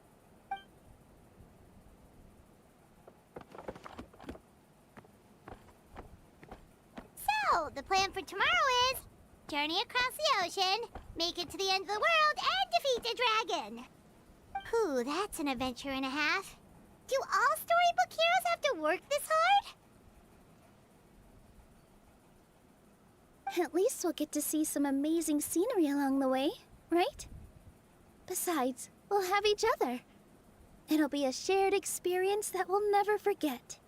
So, the plan for tomorrow is journey across the ocean, make it to the end of the world, and defeat a dragon. Whew, that's an adventure and a half. Do all storybook heroes have to work this hard? At least we'll get to see some amazing scenery along the way, right? Besides, we'll have each other. It'll be a shared experience that we'll never forget.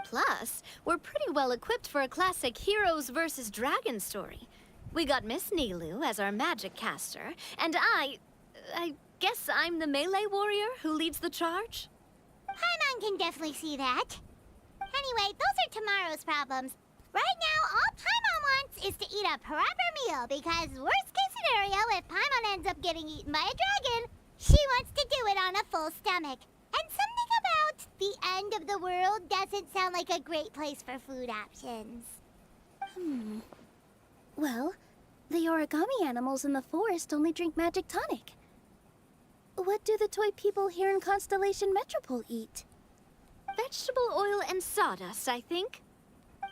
Plus, we're pretty well equipped for a classic heroes versus dragon story. We got Miss Nilu as our magic caster, and I guess I'm the melee warrior who leads the charge? Paimon can definitely see that. Anyway, those are tomorrow's problems. Right now, all Paimon wants is to eat a proper meal, because worst case scenario, if Paimon ends up getting eaten by a dragon, she wants to do it on a full stomach. And something about the end of the world doesn't sound like a great place for food options. Well, the origami animals in the forest only drink magic tonic. What do the toy people here in Constellation Metropole eat? Vegetable oil and sawdust, I think. No!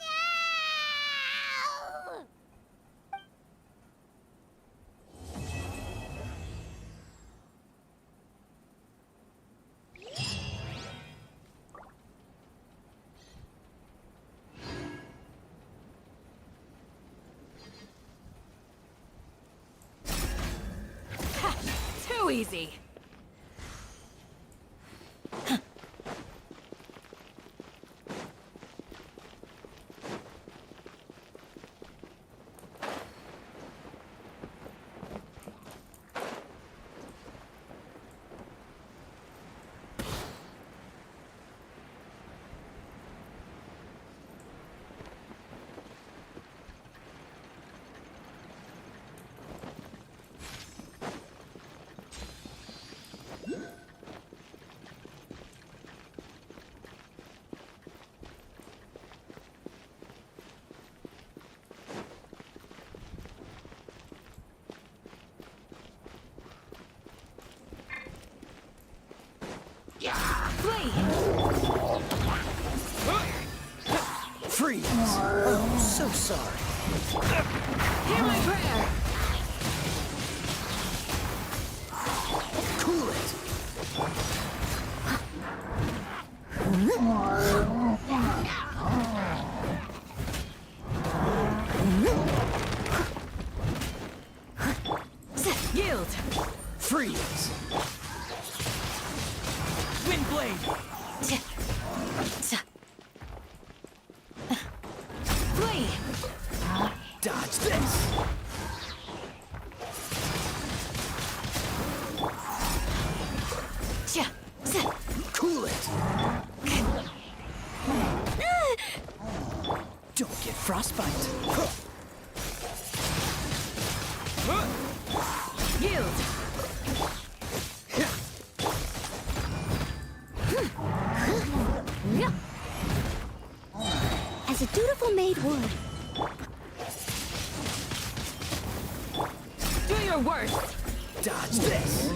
Too easy. Freeze! Oh, so sorry. Hear my prayer! Cool it! Yield! Freeze! Wind blade! Flee! Dodge this! Cool it! Don't get frostbite! Yield! As a dutiful maid would. Do your worst! Dodge this!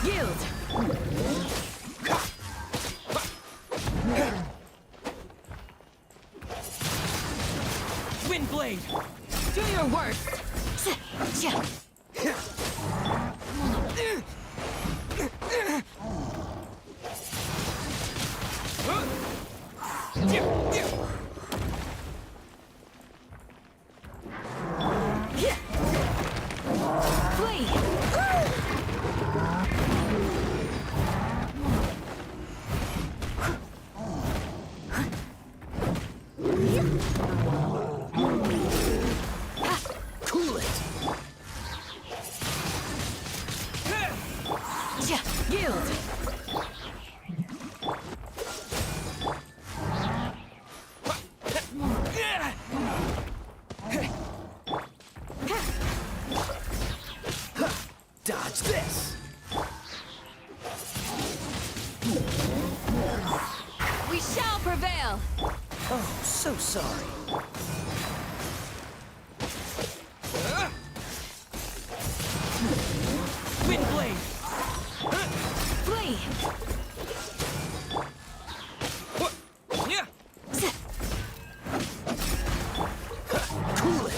Yield! Wind blade! Do your worst! Flee! Cool it! Yield! Dodge this! We shall prevail! Oh, so sorry. Wind blade! Flee! Cool it!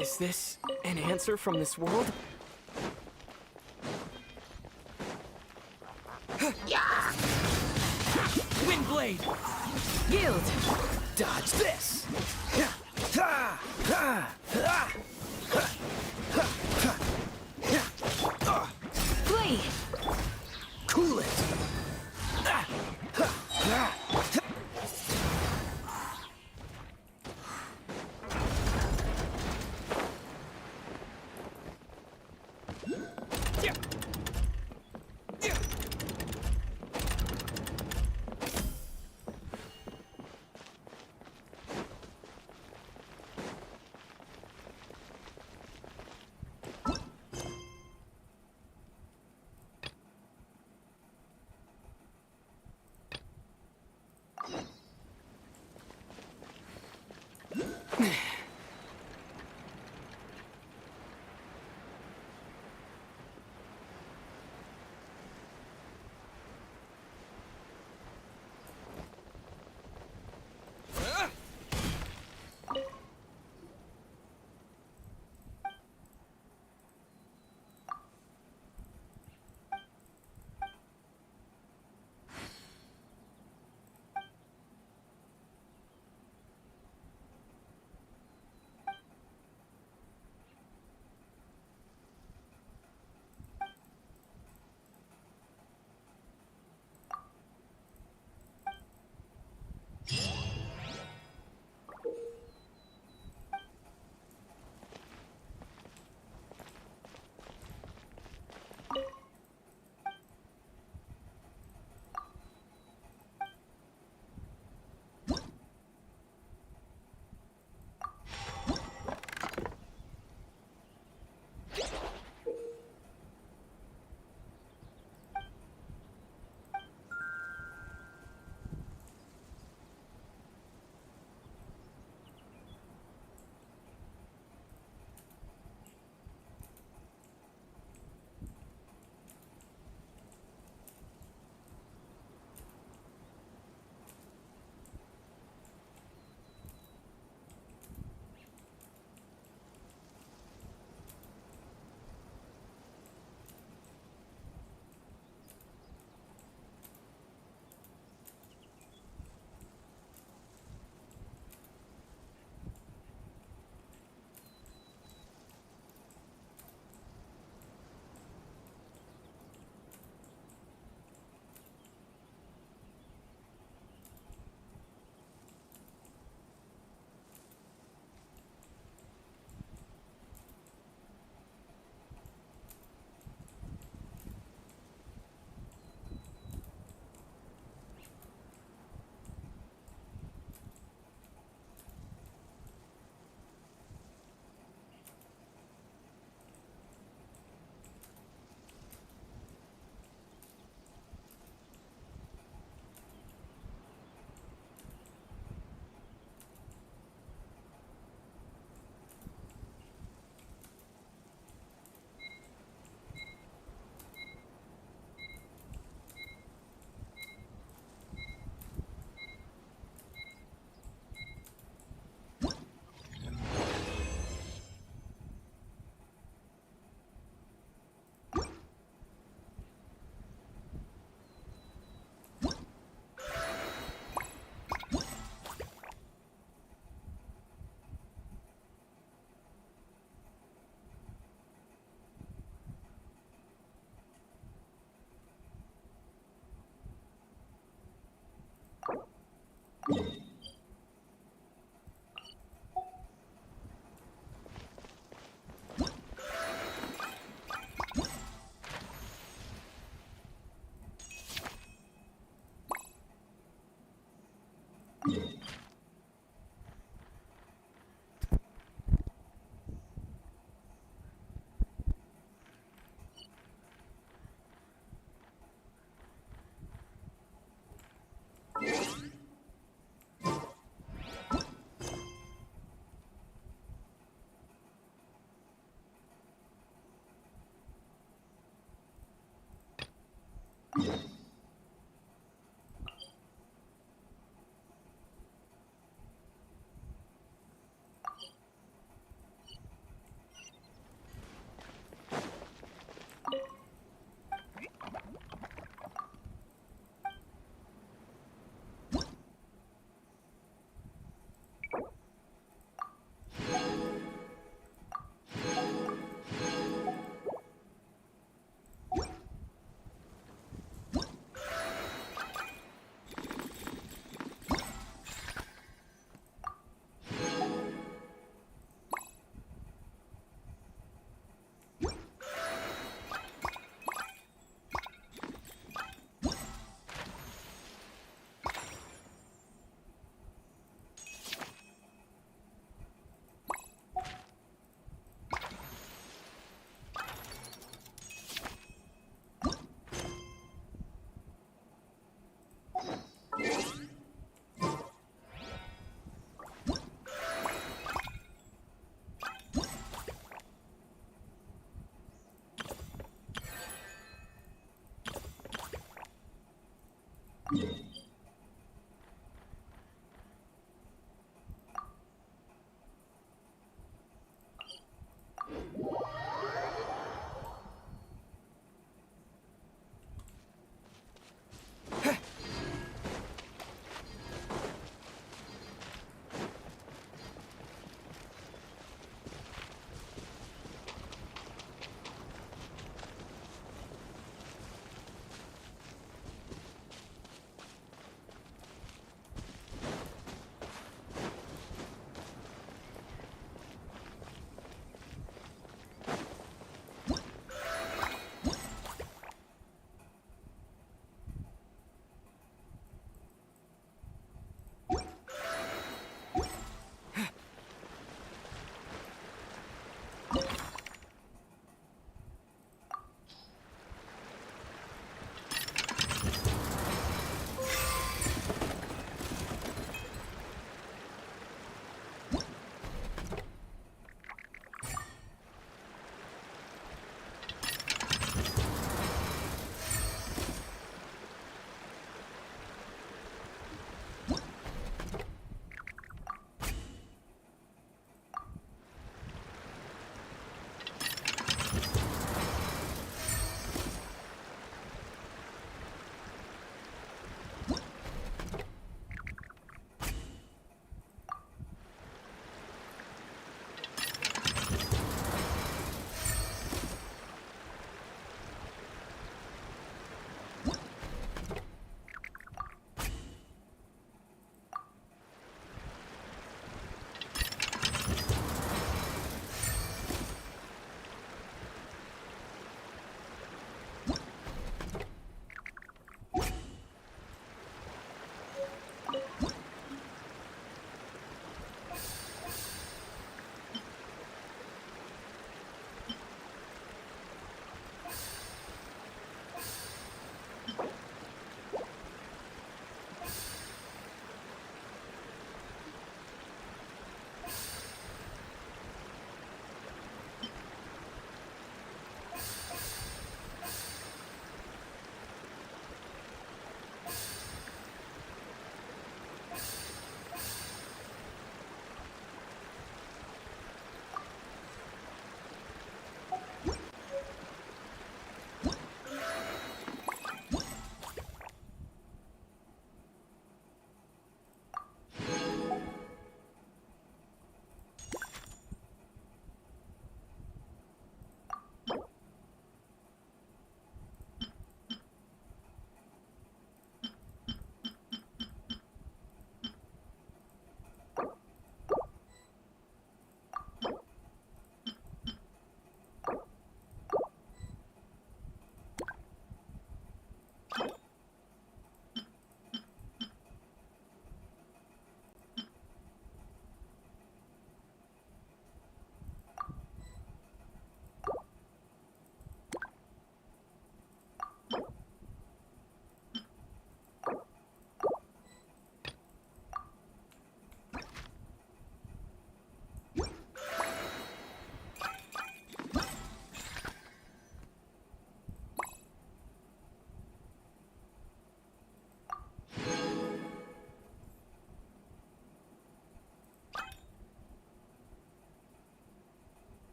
Is this an answer from this world? Wind blade! Yield! Dodge this! Flee! Cool it!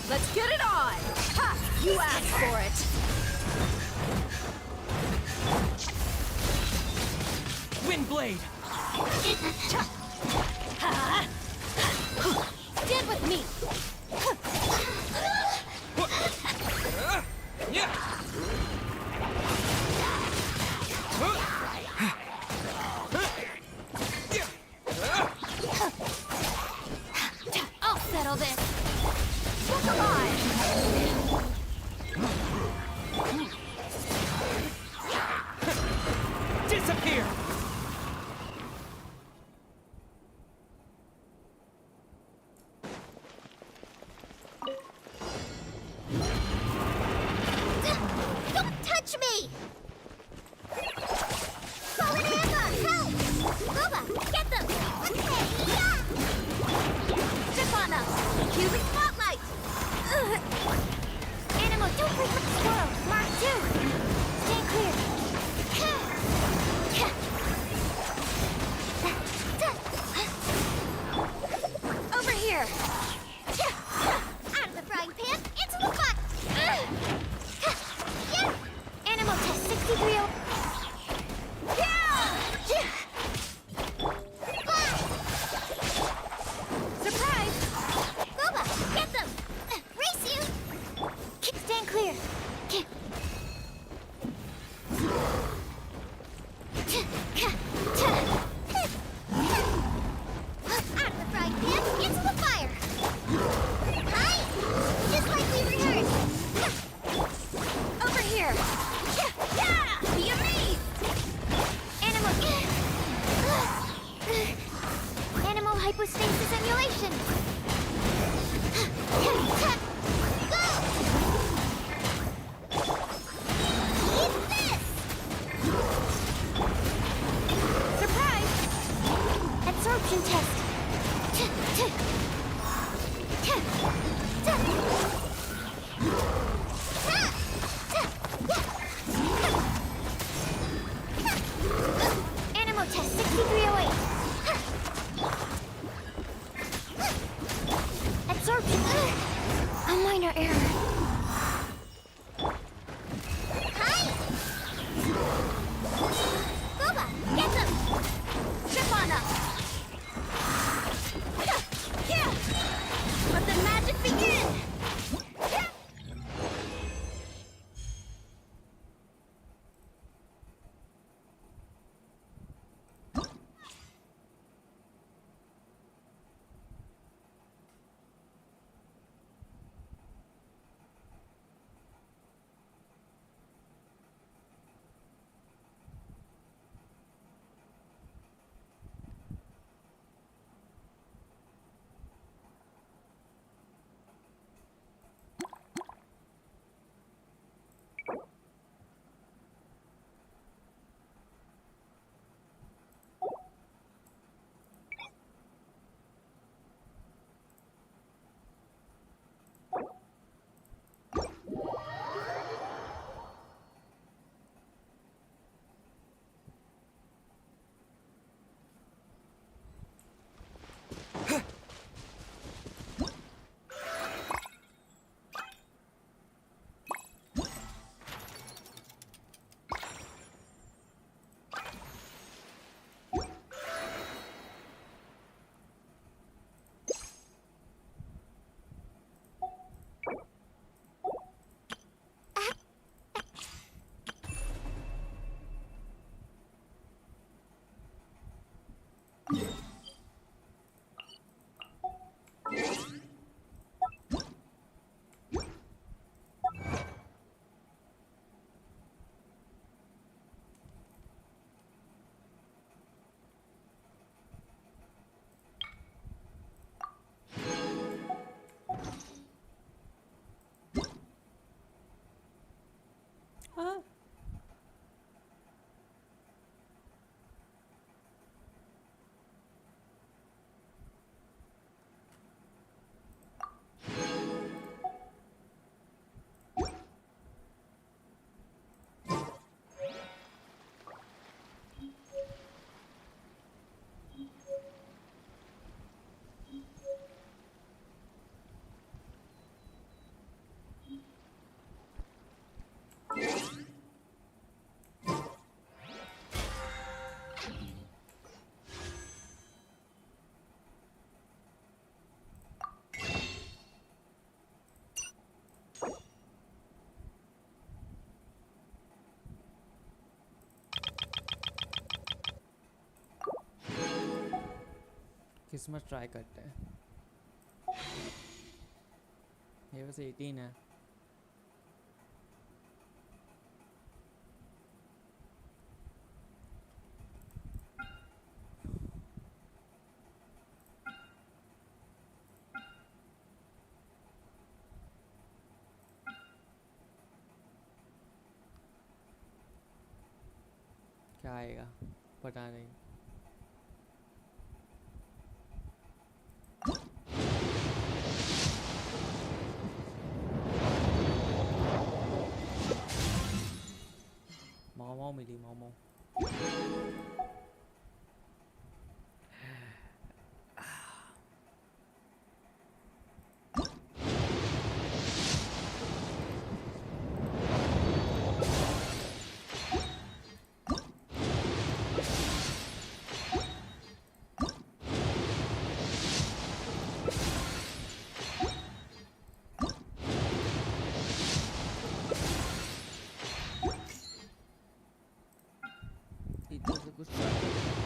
Let's get it on! Ha! You asked for it! Windblade! Stand with me! I'll settle this! Look alive! Disappear! Don't touch me! Fallen Emma, help! Boba, get them! Okay, yeah! Zip on them! Cuban spotlight! Animal, don't break with the squirrel! Mark 2! Stand clear! Over here! Out of the frying pan, into the pot! Yeah! Animal test 63. Surprise! Boba, get them! Race you! Stand clear! Out of the frying pan, into the fire! Hi! Just like we rehearsed! Over here! Yeah! Be amazed! Animal hypostasis emulation! Go! Eat this! Surprise! Absorption test! Animal test 6308. Absorption. A minor error. Hi! Boba, get them! Trip on them! Yeah! Let the magic begin! किस्मत try करते हैं। ये बस 18 है। क्या आएगा पता नहीं। मोमो मिली मोमो। इधर से कुछ try करते हैं।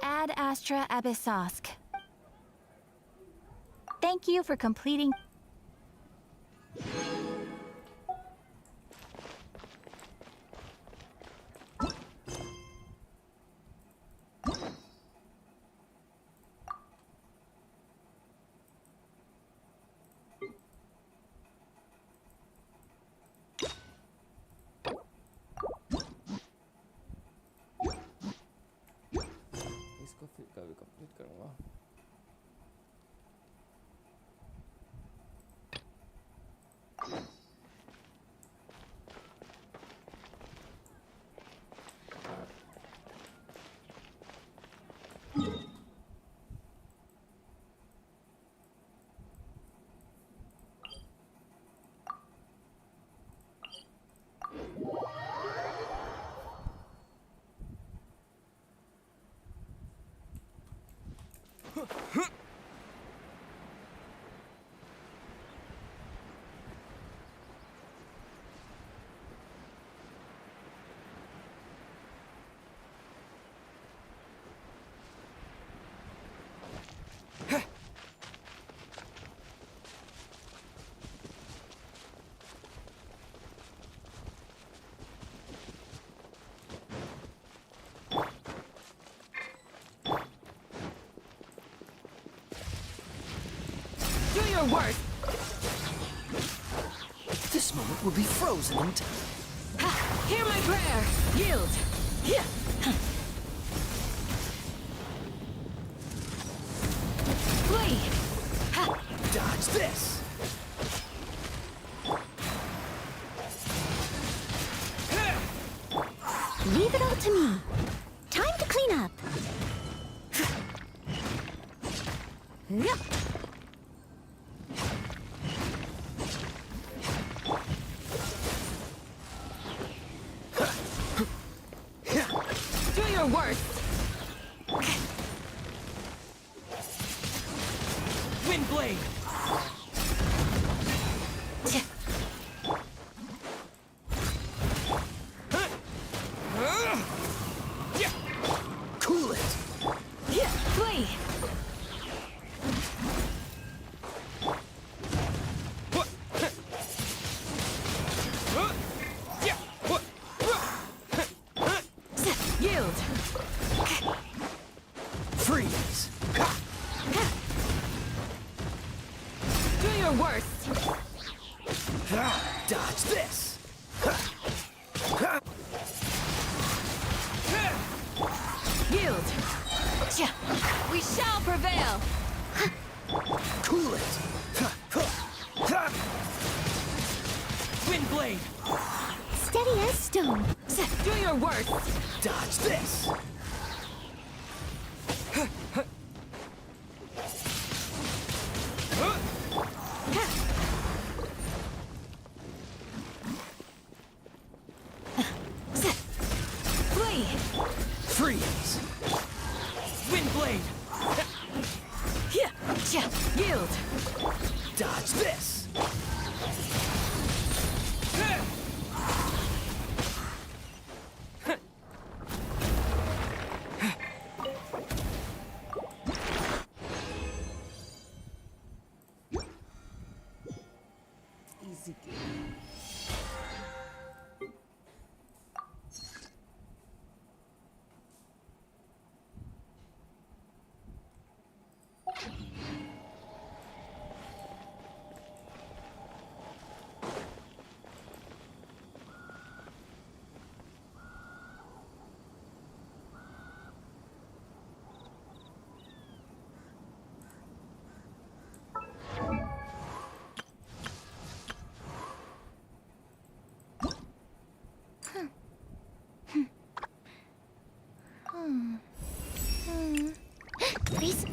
Ad Astra Abyssosk. Thank you for completing. इसको फिर कभी कंप्लीट करूँगा। your worst! This moment will be frozen in time. Hear my prayer! Yield! Yeah. Flee! Dodge this! Leave it all to me. Time to clean up. Yep. Do your worst! Windblade! Cool it! Yeah, flee! Yield! Freeze! Do your worst! Dodge this! Yield! We shall prevail! Cool it! Windblade! Steady as stone. Do your worst! Dodge this! Flee! Freeze! Windblade! Yield! Dodge this! Easy game. Please.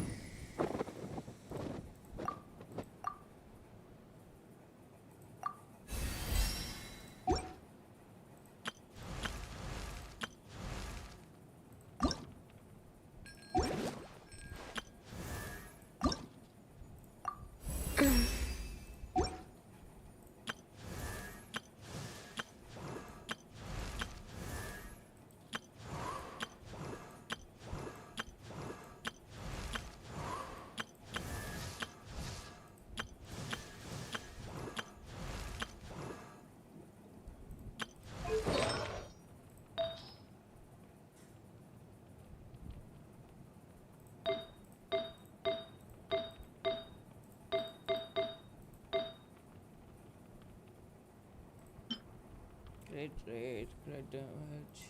Great rate, great damage.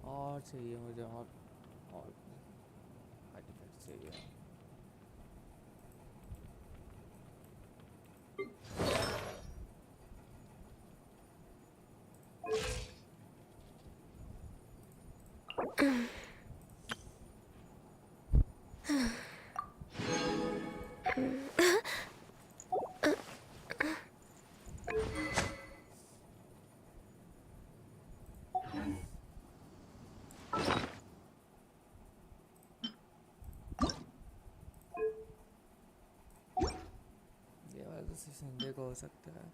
और चाहिए मुझे और artefact चाहिए ये वाला तो सिर्फ Sunday को हो सकता है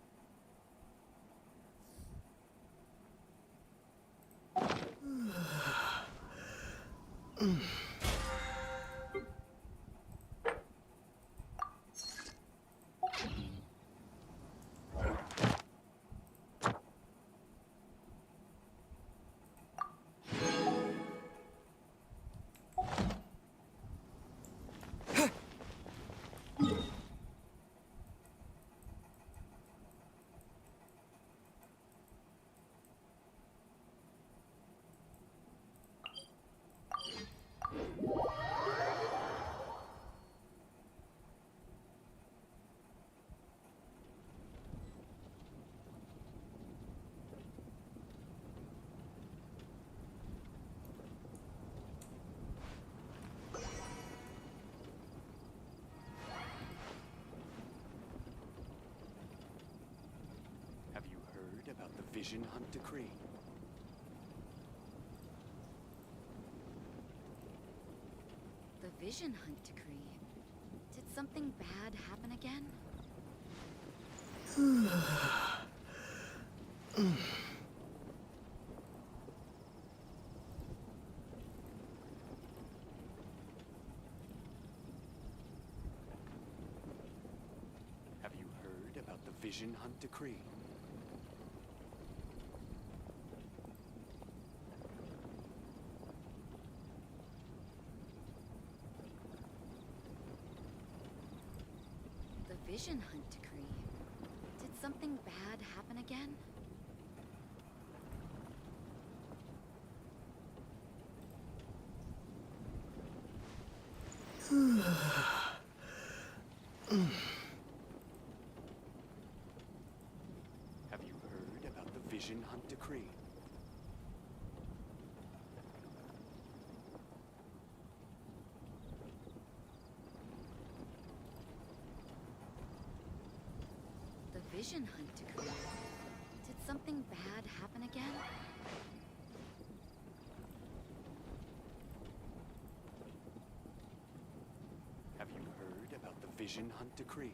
heard about the Vision Hunt Decree? The Vision Hunt Decree. Did something bad happen again? Have you heard about the Vision Hunt Decree? The Vision Hunt Decree. Did something bad happen again? Have you heard about the Vision Hunt Decree? The Vision Hunt Decree. Did something bad happen again? Have you heard about the Vision Hunt Decree?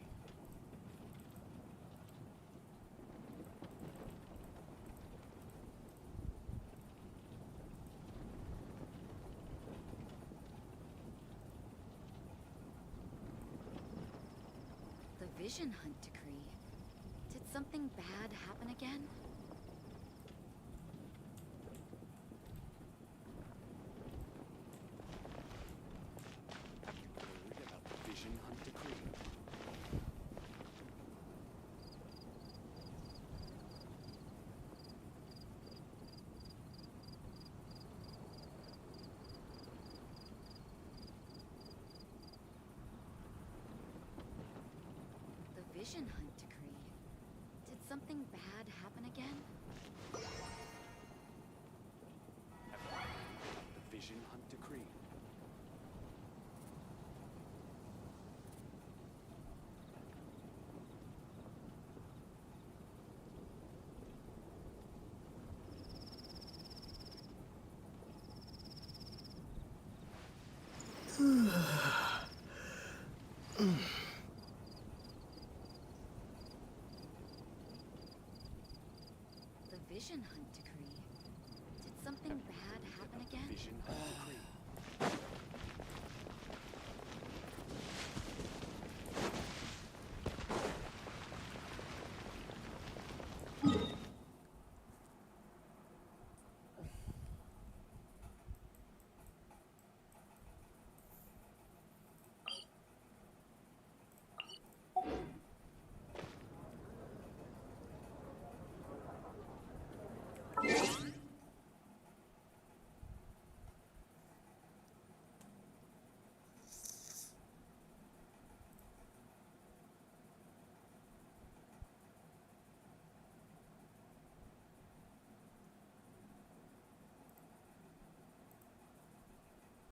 The Vision Hunt Decree. Did something bad happen again? Have you heard about the Vision Hunt Decree? The Vision Hunt Decree. Did something bad happen again? Have you heard about the Vision Hunt Decree? The Vision Hunt Decree. Did something bad happen again? Vision Hunt Decree.